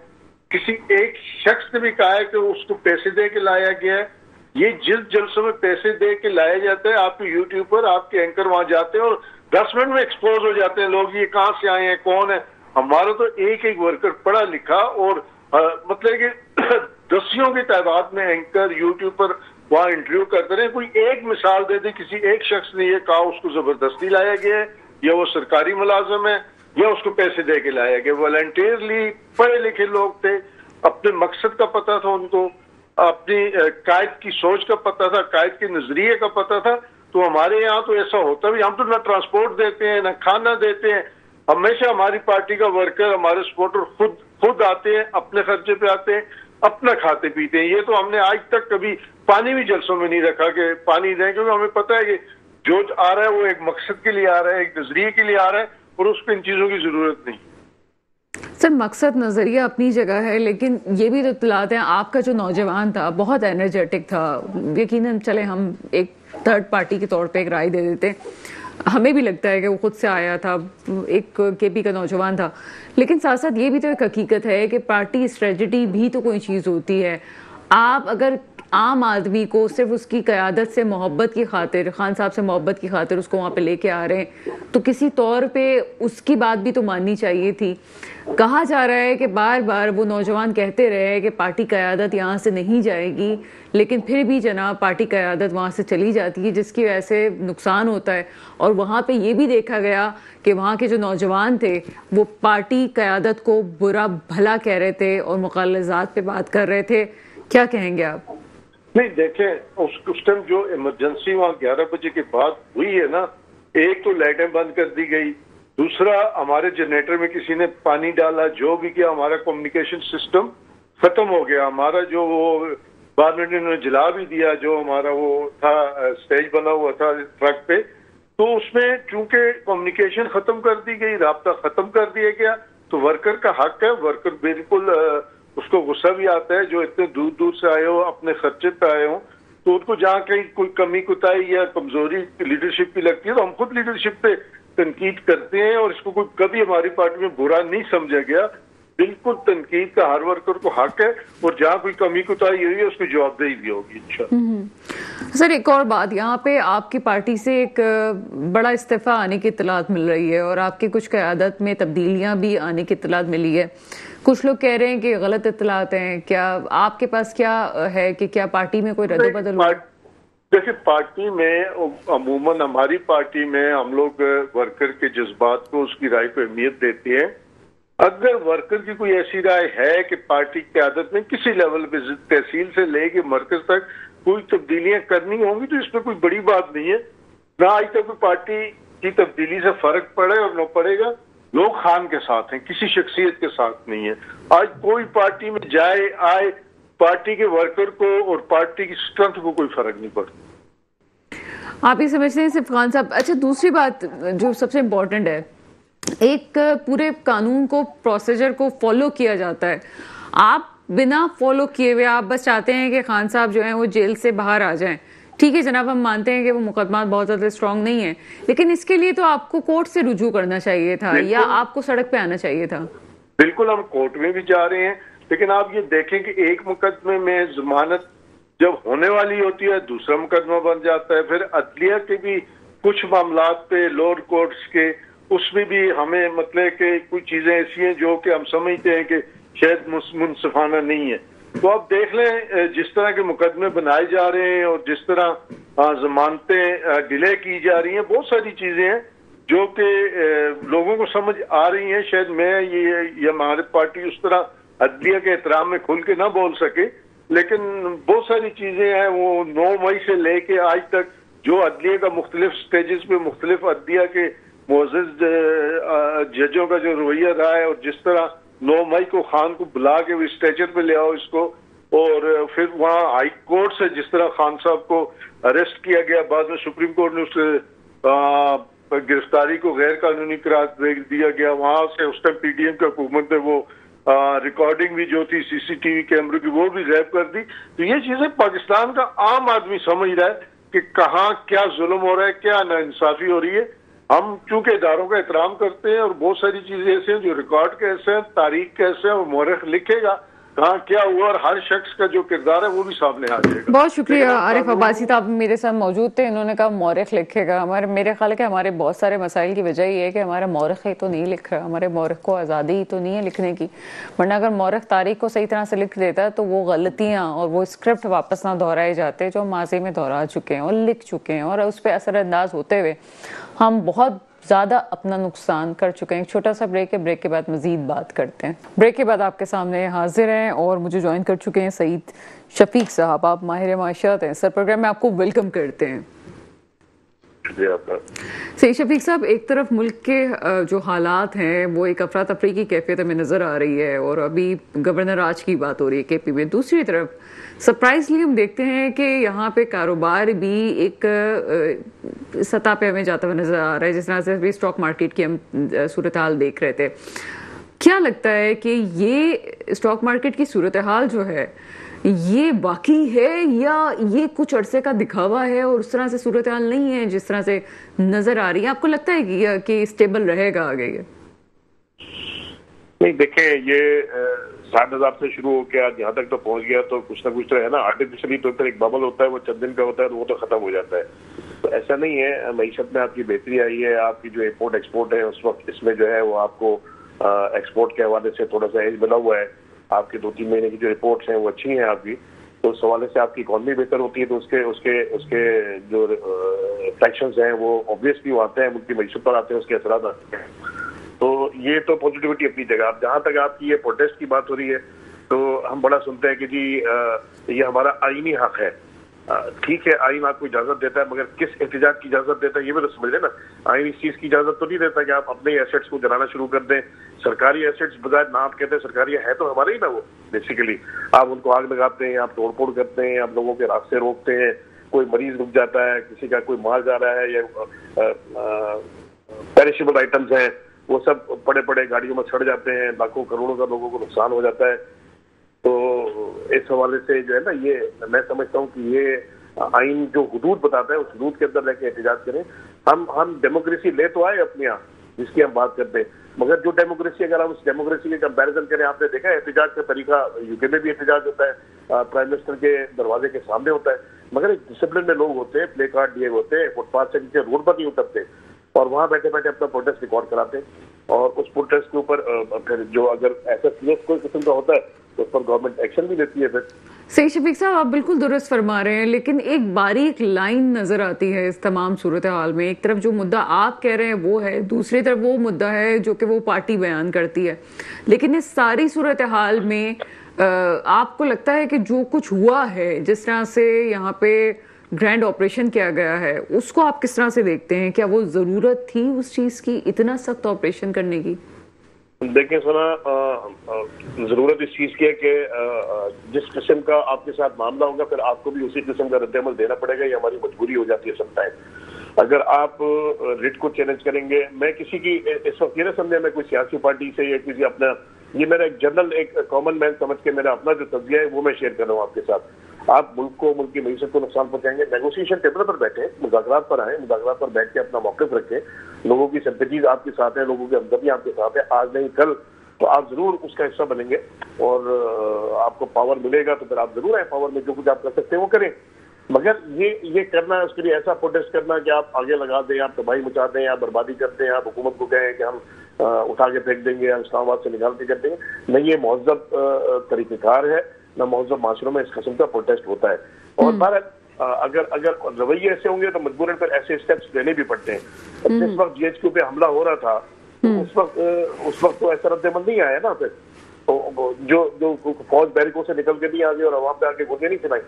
किसी एक शख्स ने भी कहा है कि उसको पैसे दे के लाया गया है। ये जिस जलसों में पैसे दे के लाया जाता है, आपके यूट्यूब पर आपके एंकर वहां जाते हैं और 10 मिनट में एक्सपोज हो जाते हैं लोग, ये कहाँ से आए हैं, कौन है। हमारा तो एक एक वर्कर पढ़ा लिखा और मतलब कि दसियों की तादाद में एंकर यूट्यूब पर वहां इंटरव्यू करते रहे। कोई एक मिसाल दे दे, किसी एक शख्स ने ये कहा उसको जबरदस्ती लाया गया है या वो सरकारी मुलाजिम है या उसको पैसे दे के लाया गया। वॉलंटियरली पढ़े लिखे लोग थे, अपने मकसद का पता था उनको, अपनी कायद की सोच का पता था, कायद के नजरिए का पता था। तो हमारे यहाँ तो ऐसा होता भी, हम तो ना ट्रांसपोर्ट देते हैं ना खाना देते हैं। हमेशा हमारी पार्टी का वर्कर, हमारे सपोर्टर खुद आते हैं, अपने खर्चे पे आते हैं, अपना खाते पीते हैं। ये तो हमने आज तक कभी पानी भी जलसों में नहीं रखा कि पानी दें, क्योंकि हमें पता है कि जो आ रहा है वो एक मकसद के लिए आ रहा है, एक नजरिए के लिए आ रहा है और उसको इन चीजों की जरूरत नहीं। सर मकसद नजरिया अपनी जगह है, लेकिन ये भी तो इत्तलात हैं आपका जो नौजवान था बहुत एनर्जेटिक था। यकीनन चले हम एक थर्ड पार्टी के तौर पे एक राय दे देते, हमें भी लगता है कि वो खुद से आया था, एक केपी का नौजवान था। लेकिन साथ साथ ये भी तो एक हकीकत है कि पार्टी स्ट्रेटजी भी तो कोई चीज़ होती है। आप अगर आम आदमी को सिर्फ उसकी क़यादत से मोहब्बत की खातिर, खान साहब से मोहब्बत की खातिर उसको वहाँ पे लेके आ रहे हैं, तो किसी तौर पे उसकी बात भी तो माननी चाहिए थी। कहा जा रहा है कि बार बार वो नौजवान कहते रहे कि पार्टी क़यादत यहाँ से नहीं जाएगी, लेकिन फिर भी जनाब पार्टी क़यादत वहाँ से चली जाती है, जिसकी वजह से नुकसान होता है। और वहाँ पे ये भी देखा गया कि वहाँ के जो नौजवान थे वो पार्टी क़यादत को बुरा भला कह रहे थे और मुखालफात पे बात कर रहे थे। क्या कहेंगे आप? नहीं देखें, उस टाइम जो इमरजेंसी वहाँ 11 बजे के बाद हुई है ना, एक तो लाइटें बंद कर दी गई, दूसरा हमारे जनरेटर में किसी ने पानी डाला, जो भी किया, हमारा कम्युनिकेशन सिस्टम खत्म हो गया। हमारा जो वो बाद में इन्होंने जला भी दिया, जो हमारा वो था स्टेज बना हुआ था ट्रक पे, तो उसमें चूंकि कम्युनिकेशन खत्म कर दी गई, राब्ता खत्म कर दिया गया, तो वर्कर का हक है, वर्कर बिल्कुल उसको गुस्सा भी आता है, जो इतने दूर दूर से आए हो, अपने खर्चे पे आए हो, तो उनको जहाँ कहीं कोई कमी कुताही या कमजोरी लीडरशिप की लगती है तो हम खुद लीडरशिप पे तनकीद करते हैं, और इसको कोई कभी हमारी पार्टी में बुरा नहीं समझा गया। बिल्कुल तनकीद का हर वर्कर को हक है, और जहाँ कोई कमी कुताही हुई है उसकी जवाबदेही भी होगी इंशाअल्लाह। सर एक और बात, यहाँ पे आपकी पार्टी से एक बड़ा इस्तीफा आने की इत्तलात मिल रही है और आपकी कुछ क़यादत में तब्दीलियां भी आने की इत्तलात मिली है। कुछ लोग कह रहे हैं कि गलत इत्तलात हैं, क्या आपके पास क्या है कि क्या पार्टी में कोई रद्द-बदल हुआ? देखिए, पार्टी में अमूमन हमारी पार्टी में हम लोग वर्कर के जज्बात को, उसकी राय को अहमियत देते हैं। अगर वर्कर की कोई ऐसी राय है कि पार्टी की आदत में किसी लेवल पे तहसील से लेके मरकज तक कोई तब्दीलियां करनी होंगी तो इसमें कोई बड़ी बात नहीं है। ना आज तक कोई पार्टी की तब्दीली से फर्क पड़े और न पड़ेगा। लोग खान के साथ हैं, किसी शख्सियत के साथ नहीं है। आज कोई पार्टी में जाए आए, पार्टी के वर्कर को और पार्टी की स्ट्रेंथ को कोई फर्क नहीं पड़ता। आप ये समझते हैं सिर्फ खान साहब? अच्छा, दूसरी बात जो सबसे इम्पोर्टेंट है, एक पूरे कानून को, प्रोसीजर को फॉलो किया जाता है। आप बिना फॉलो किए हुए आप बस चाहते हैं कि खान साहब जो हैं वो जेल से बाहर आ जाएं। ठीक है जनाब, हम मानते हैं कि वो मुकदमा बहुत ज्यादा स्ट्रांग नहीं है, लेकिन इसके लिए तो आपको कोर्ट से रुजू करना चाहिए था या आपको सड़क पे आना चाहिए था। बिल्कुल, हम कोर्ट में भी जा रहे हैं, लेकिन आप ये देखें कि एक मुकदमे में जमानत जब होने वाली होती है दूसरा मुकदमा बन जाता है। फिर अदलिया के भी कुछ मामलात पे लोअर कोर्ट्स के, उसमें भी हमें मतलब कि कुछ चीजें ऐसी हैं जो कि हम समझते हैं कि शायद मुनसिफाना नहीं है। तो आप देख लें जिस तरह के मुकदमे बनाए जा रहे हैं और जिस तरह जमानतें डिले की जा रही हैं, बहुत सारी चीजें हैं जो कि लोगों को समझ आ रही हैं। शायद मैं ये हमारी पार्टी उस तरह अदलिया के एहतराम में खुल के ना बोल सके, लेकिन बहुत सारी चीजें हैं वो 9 मई से लेके आज तक जो अदलिया का मुख्तलिफ स्टेजेस पे मुख्तलिफ अदलिया के मोअज़्ज़िज़ जजों का जो रवैया रहा है, और जिस तरह 9 मई को खान को बुला के स्ट्रेचर पे ले आओ इसको, और फिर वहाँ हाई कोर्ट से जिस तरह खान साहब को अरेस्ट किया गया, बाद में सुप्रीम कोर्ट ने उससे गिरफ्तारी को गैर कानूनी करार दे दिया गया। वहां से उस टाइम पीडीएम की हुकूमत ने वो रिकॉर्डिंग भी जो थी सीसीटीवी कैमरे की वो भी गैब कर दी। तो ये चीजें पाकिस्तान का आम आदमी समझ रहा है कि कहाँ क्या जुल्म हो रहा है, क्या नाइंसाफी हो रही है। हम चूंकि इदारों का एहतराम करते हैं और बहुत सारी चीजें ऐसे हैं जो रिकॉर्ड कैसे हैं, तारीख कैसे है, और मौरख लिखेगा कहाँ क्या हुआ, और हर शख्स का जो किरदार है वो भी सामने आ जाएगा। बहुत शुक्रिया आरिफ अब्बासी साहब मेरे साथ मौजूद थे। इन्होंने कहा मौरख लिखेगा। मेरे ख्याल है कि हमारे बहुत सारे मसाइल की वजह ये है कि हमारा मौरख ही तो नहीं लिख रहा, हमारे मौरख को आज़ादी ही तो नहीं है लिखने की। वरना अगर मौरख तारीख को सही तरह से लिख देता है तो वो गलतियाँ और वो स्क्रिप्ट वापस ना दोहराए जाते जो माजी में दोहरा चुके हैं और लिख चुके हैं, और उस पर असरअंदाज होते हुए हम बहुत ज़्यादा अपना नुकसान कर चुके हैं। एक छोटा सा ब्रेक है, ब्रेक के बाद मजीद बात करते हैं। ब्रेक के बाद आपके सामने हाजिर हैं और मुझे ज्वाइन कर चुके हैं सईद शफीक साहब। आप माहिर माशियात हैं सर, प्रोग्राम में आपको वेलकम करते हैं। सईद शफीक साहब, एक तरफ मुल्क के जो हालात हैं वो एक अफरा तफरी की कैफियत में नज़र आ रही है और अभी गवर्नर राज की बात हो रही है केपी में। दूसरी तरफ सरप्राइजली हम देखते हैं कि यहाँ पे कारोबार भी एक सतह पे हमें जाता हुआ नजर आ रहा है, जिस तरह से अभी स्टॉक मार्केट की हम सूरत हाल देख रहे थे। क्या लगता है कि ये स्टॉक मार्केट की सूरत हाल जो है ये बाकी है या ये कुछ अरसे का दिखावा है और उस तरह से सूरत हाल नहीं है जिस तरह से नजर आ रही है? आपको लगता है कि स्टेबल रहेगा आगे ये? नहीं, देखें, ये 60,000 से शुरू होकर आज यहाँ तक तो पहुंच गया, तो कुछ ना कुछ तो है ना। आर्टिफिशियली तो फिर एक बबल होता है, वो चंद दिन का होता है, तो वो तो खत्म हो जाता है। तो ऐसा नहीं है। मईशत में आपकी बेहतरी आई है, आपकी जो इम्पोर्ट एक्सपोर्ट है उस वक्त इसमें जो है वो आपको एक्सपोर्ट के हवाले से थोड़ा सा एज बना हुआ है। आपके 2-3 महीने की जो रिपोर्ट्स हैं वो अच्छी हैं आपकी, तो उस हवाले से आपकी इकॉनमी बेहतर होती है, तो उसके जो फ्रैक्शंस हैं वो ऑब्वियसली वो आते हैं, मुल्क की मईशत पर आते हैं, उसके असरात आते हैं। तो ये तो पॉजिटिविटी अपनी जगह। अब जहाँ तक आपकी ये प्रोटेस्ट की बात हो रही है तो हम बड़ा सुनते हैं कि जी ये हमारा आईनी हक है। ठीक है, आईन आपको इजाजत देता है, मगर किस एहतजाज की इजाजत देता है ये भी तो समझ लेना। आईन इस चीज की इजाजत तो नहीं देता कि आप अपने एसेट्स को जलाना शुरू कर दें। सरकारी एसेट्स बजाय ना आप कहते हैं सरकारी है तो हमारे ही ना, वो बेसिकली आप उनको आग लगाते हैं, आप तोड़फोड़ करते हैं, आप लोगों के रास्ते रोकते हैं, कोई मरीज रुक जाता है, किसी का कोई माल जा रहा है, या पेरिशेबल आइटम्स हैं वो सब पड़े पड़े गाड़ियों में सड़ जाते हैं, लाखों करोड़ों का लोगों को नुकसान हो जाता है। तो इस हवाले से जो है ना, ये मैं समझता हूँ कि ये आइन जो हुदूद बताता है उस हुदूद के अंदर रहकर एहतजाज करें। हम डेमोक्रेसी ले तो आए अपने यहाँ जिसकी हम बात करते हैं, मगर जो डेमोक्रेसी, अगर हम उस डेमोक्रेसी के कंपैरिजन करें, आपने देखा है एहतजाज का तरीका यूके में भी एहतजाज होता है, प्राइम मिनिस्टर के दरवाजे के सामने होता है, मगर एक डिसिप्लिन में लोग होते हैं, प्ले कार्ड दिए होते हैं, फुटपाथ से नीचे रोड पर नहीं उतरते और वहां बैठे बैठे अपना प्रोटेस्ट रिकॉर्ड कराते हैं और उस प्रोटेस्ट के ऊपर फिर जो अगर ऐसा सीरियस कोई किस्म का होता है तो उस पर गवर्नमेंट एक्शन भी लेती है। फिर सही शफीक साहब, आप बिल्कुल दुरुस्त फरमा रहे हैं, लेकिन एक बारीक लाइन नजर आती है इस तमाम सूरत हाल में। एक तरफ जो मुद्दा आप कह रहे हैं वो है, दूसरी तरफ वो मुद्दा है जो कि वो पार्टी बयान करती है। लेकिन इस सारी सूरत हाल में आपको लगता है कि जो कुछ हुआ है, जिस तरह से यहाँ पे ग्रैंड ऑपरेशन किया गया है, उसको आप किस तरह से देखते हैं? क्या वो जरूरत थी उस चीज की, इतना सख्त ऑपरेशन करने की? देखिए सुना, जरूरत इस चीज की है कि जिस किस्म का आपके साथ मामला होगा फिर आपको भी उसी किस्म का रद्द-ए-अमल देना पड़ेगा। ये हमारी मजबूरी हो जाती है समटाइम। अगर आप रिट को चैलेंज करेंगे, मैं किसी की इस वक्त ये ना समझे मैं कोई सियासी पार्टी से या किसी अपना, ये मेरा एक जनरल एक कॉमन मैन समझ के मेरा अपना जो तज्जिया है वो मैं शेयर कर रहा हूँ आपके साथ। आप मुल्क को, मुल्क की मईशत को नुकसान पहुंचाएंगे, नेगोशिएशन टेबल पर बैठे, मुज़ाकरात पर आए, मुज़ाकरात पर बैठ के अपना मौक़िफ़ रखें, लोगों की सिंपैथीज आपके साथ है, लोगों की हमदर्दी आपके साथ है, आज नहीं कल तो आप जरूर उसका हिस्सा बनेंगे और आपको पावर मिलेगा तो फिर आप जरूर आए पावर में, जो कुछ आप कर सकते हैं वो करें। मगर ये करना है, उसके लिए ऐसा प्रोटेस्ट करना कि आप आगे लगा दें, आप तबाही मचा दें, आप बर्बादी करते हैं, आप हुकूमत को कहें कि हम उठा के फेंक देंगे या इस्लामाबाद से निकाल के कर देंगे, नहीं, ये महज़ब तरीक़ेकार है, न महज़ब माशरों में इस किस्म का प्रोटेस्ट होता है। और भारत अगर रवैये ऐसे होंगे तो मजबूरन पर ऐसे स्टेप्स लेने भी पड़ते हैं। जिस वक्त GHQ पे हमला हो रहा था उस वक्त तो ऐसा रद्द-ए-अमल नहीं आया ना, फिर तो जो फौज बैरिकों से निकल के भी आ गई और वहां पे आके गोलियां नहीं चलाई।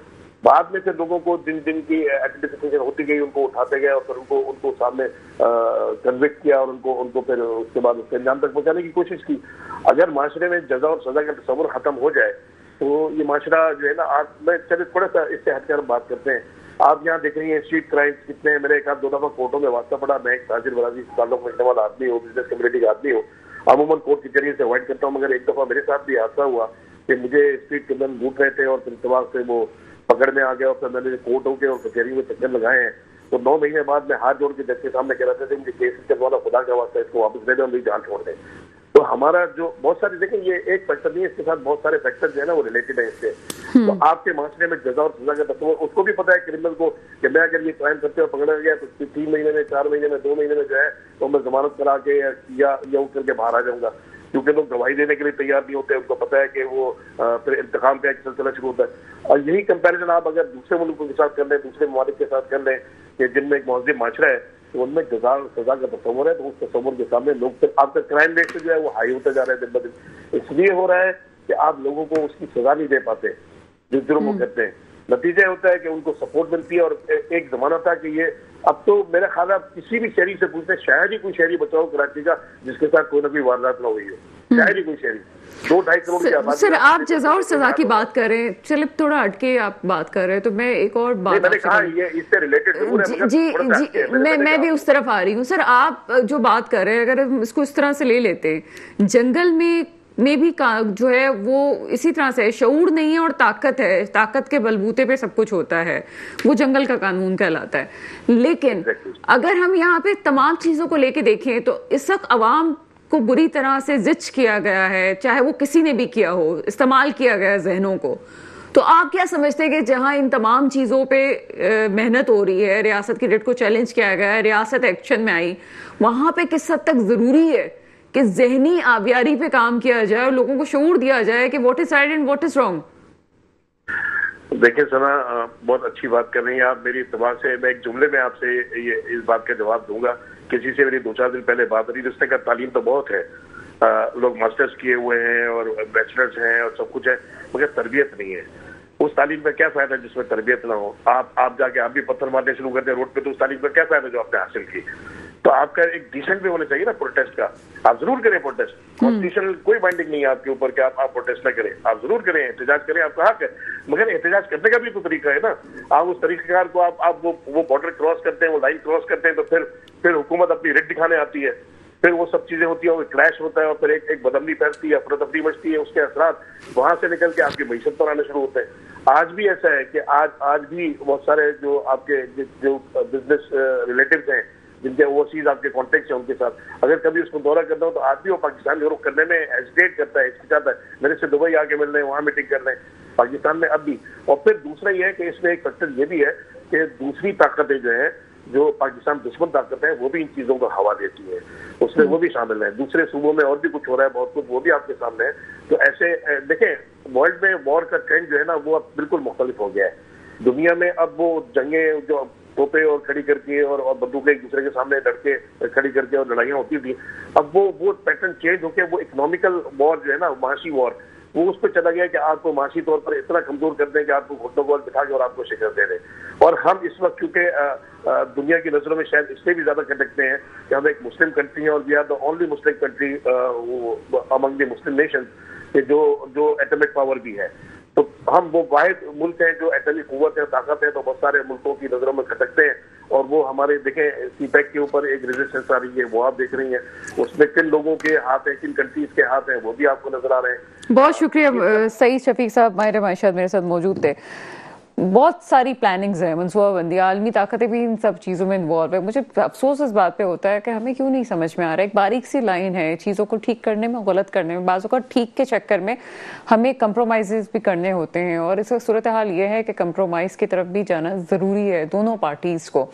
बाद में फिर लोगों को दिन दिन की आइडेंटिफिकेशन होती गई, उनको उठाते गए और फिर उनको सामने कन्विक्ट किया और उनको फिर उसके बाद उसके अंजाम तक पहुंचाने की कोशिश की। अगर माशरे में जजा और सजा का तस्वुर खत्म हो जाए तो ये माशरा जो है ना, आज मैं चलिए थोड़ा सा इससे हटकर हम बात करते हैं। आप यहाँ देख रही हैं स्ट्रीट क्राइम कितने हैं। मेरे एक आध दो दफा कोर्टों में वास्ता पड़ा, मैं एक ताजिर बराजी ताल्लुक रखने वाला आदमी हो, बिजनेस कम्युनिटी का आदमी हो, अमूमन कोर्ट के जरिए से अवॉइड करता हूँ, मगर एक दफा मेरे साथ भी हादसा हुआ कि मुझे स्ट्रीट क्रिमिनल लूट रहे थे और फिर इतवार से वो पकड़ में आ गया और फिर मैंने कोर्टों के और कचहरी में चक्कर लगाए हैं। तो 9 महीने बाद मैं हाथ जोड़ के जज के सामने कह रहा था मुझे केस करवाना, खुदा का वास्ता इसको वापस ले दे और मेरी जान छोड़ दें। तो हमारा जो बहुत सारे, देखें ये एक फैक्टर नहीं है, इसके साथ बहुत सारे फैक्टर जो है ना वो रिलेटेड है इससे। तो आपके माशरे में जजा और सजा का तस्वुर, उसको भी पता है क्रिमिनल को कि मैं अगर ये क्राइम करते हुए पकड़ा गया तो 3 महीने में, 4 महीने में, 2 महीने में जो है तो मैं जमानत करा के या उठ करके बाहर आ जाऊंगा, क्योंकि लोग गवाही देने के लिए तैयार नहीं होते। उनको पता है कि वो फिर इंतकाम का एक सिलसिला शुरू होता है। और यही कंपैरिजन आप अगर दूसरे मुल्कों के साथ कर लें, दूसरे ममालिक के साथ कर लें कि जिनमें एक महज़ब माशरा है, तो उनमें जजा सजा का तस्वुर है, तो उस तस्वुर के सामने लोग फिर आपका क्राइम रेट जो है वो हाई होता जा रहा है दिन ब दिन। इसलिए हो रहा है कि आप लोगों को उसकी सजा नहीं दे पाते जो जुर्म वो करते हैं। नतीजा होता है कि उनको सपोर्ट मिलती है। और एक जमाना था कि ये, अब तो मेरा ख्याल है किसी भी शहरी से पूछते हैं, शायद ही कोई शहरी बचाओ कराची का जिसके साथ कोई ना कोई वारदात ना हुई हो, शायद ही कोई शहरी। 2-2.5 करोड़ की आबादी। सर, आप जजा और सजा की बात कर रहे हैं, चलिए थोड़ा हटके आप बात कर रहे हैं, तो मैं एक और बात मैंने कहा ये इससे रिलेटेड जरूर है। जी, मैं भी उस तरफ आ रही हूँ। सर, आप जो बात कर रहे हैं, अगर हम इसको इस तरह से ले लेते हैं, जंगल में भी जो है वो इसी तरह से शऊर नहीं है और ताकत है, ताकत के बलबूते पे सब कुछ होता है, वो जंगल का कानून कहलाता है। लेकिन अगर हम यहाँ पे तमाम चीजों को लेके देखें तो इस वक्त अवाम को बुरी तरह से जिच किया गया है, चाहे वो किसी ने भी किया हो, इस्तेमाल किया गया जहनों को। तो आप क्या समझते हैं कि जहां इन तमाम चीजों पे मेहनत हो रही है, रियासत की रेट को चैलेंज किया गया है, रियासत एक्शन में आई, वहां पे किस हद तक जरूरी है कि जहनी आबियारी पे काम किया जाए और लोगों को शऊर दिया जाए कि what is right and what is wrong? देखिए सना, बहुत अच्छी बात कर रही हैं आप। मेरी इत्तेफाक से मैं एक जुमले में आपसे ये इस बात का जवाब दूंगा। किसी से मेरी 2-4 दिन पहले बात रही, जिसने कहा तालीम तो बहुत है, लोग मास्टर्स किए हुए हैं और बैचलर्स हैं और सब कुछ है, मगर तरबियत नहीं है। उस तालीम का क्या फायदा जिसमें तरबियत ना हो? आप जाके आप भी पत्थर मारने शुरू करते हैं रोड पे, तो उस तालीम का क्या फायदा जो आपने हासिल की? तो आपका एक डिसेंट भी होना चाहिए ना प्रोटेस्ट का। आप जरूर करें प्रोटेस्ट, कॉन्स्टिट्यूशनल कोई बाइंडिंग नहीं है आपके ऊपर कि आप प्रोटेस्ट ना करें, आप जरूर करें, एहतजाज करें, आपका हक है। मगर एहतजाज करने का भी तो तरीका है ना। आप उस तरीकेकार को आप वो बॉर्डर क्रॉस करते हैं, वो लाइन क्रॉस करते हैं, तो फिर हुकूमत अपनी रिट दिखाने आती है फिर वो सब चीजें होती है, वो क्रैश होता है और फिर एक बदमनी फैलती है, अफरा तफरी मचती है, उसके असरात वहां से निकल के आपकी मईशत पर आने शुरू होते हैं। आज भी ऐसा है कि आज भी बहुत सारे जो आपके जो बिजनेस रिलेटिव्स हैं, जिनके ओवरसीज आपके कॉन्टेक्ट हैं, उनके साथ अगर कभी उसको दौरा करना हो तो आज भी वो पाकिस्तान में रुख करने में हेजिटेट करता है, हिचकिचाता है, मेरे से दुबई आके मिल रहे हैं, वहां मीटिंग कर रहे हैं पाकिस्तान में अब भी। और फिर दूसरा ये है कि इसमें एक फैक्टर ये भी है कि दूसरी ताकतें जो है, जो पाकिस्तान दुश्मन ताकत है, वो भी इन चीजों को हवा देती है, उसमें वो भी शामिल है। दूसरे सूबों में और भी कुछ हो रहा है, बहुत कुछ, वो भी आपके सामने है। तो ऐसे देखें, वर्ल्ड में वॉर का ट्रेंड जो है ना, वो अब बिल्कुल मुख्तलिफ हो गया है। दुनिया में अब वो जंगें जो तोपे और खड़ी करके और बंदूकें एक दूसरे के सामने लड़के खड़ी करके और लड़ाइयाँ होती थी, अब वो पैटर्न चेंज होकर वो इकोनॉमिकल वॉर जो है ना, माशी वॉर, वो उस पर चला गया कि आपको माशी तौर पर इतना कमजोर कर दें कि आपको घुटनों को बिठा के और आपको शिकस्त दे दें। और हम इस वक्त चूंकि दुनिया की नजरों में शायद इसलिए भी ज्यादा खटकते हैं कि हम एक मुस्लिम कंट्री हैं और we are the only Muslim country among the Muslim nation जो एटॉमिक पावर भी है। तो हम वो वाहिद मुल्क हैं जो एटॉमिक कुव्वत है, ताकत है, तो बहुत सारे मुल्कों की नजरों में खटकते हैं। और वो हमारे देखें सीपैक के ऊपर एक रेजिस्टेंस आ रही है, वो आप देख रही हैं, उसमें किन लोगों के हाथ हैं, किन कंट्रीज के हाथ हैं, वो भी आपको नजर आ रहे हैं। बहुत शुक्रिया सईद शफीक साहब, माहिर माशियात मेरे साथ मौजूद थे। बहुत सारी प्लानिंग्स है, मनसूबाबंदी, आलमी ताकतें भी इन सब चीज़ों में इन्वॉल्व है। मुझे अफसोस इस बात पे होता है कि हमें क्यों नहीं समझ में आ रहा है, एक बारीक सी लाइन है चीज़ों को ठीक करने में, गलत करने में, बाज़ों का ठीक के चक्कर में हमें कंप्रोमाइज़ भी करने होते हैं। और इस वक्त सूरत हाल ये है कि कंप्रोमाइज़ की तरफ भी जाना ज़रूरी है दोनों पार्टीज़ को।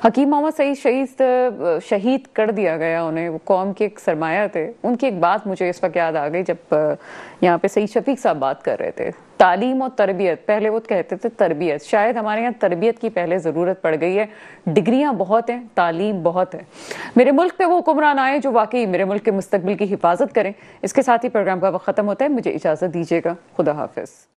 हकीम मोहम्मद सईद शहीद कर दिया गया उन्हें, वो कौम के एक सरमाया थे। उनकी एक बात मुझे इस वक्त याद आ गई जब यहाँ पे सईद शफीक साहब बात कर रहे थे, तालीम और तरबियत। पहले वो कहते थे तरबियत, शायद हमारे यहाँ तरबियत की पहले ज़रूरत पड़ गई है। डिग्रियां बहुत हैं, तालीम बहुत है। मेरे मुल्क पे वो हुक्मरान आए जो वाकई मेरे मुल्क के मुस्तकबिल की हिफाजत करें। इसके साथ ही प्रोग्राम का वक्त ख़त्म होता है, मुझे इजाज़त दीजिएगा। खुदा हाफिज़।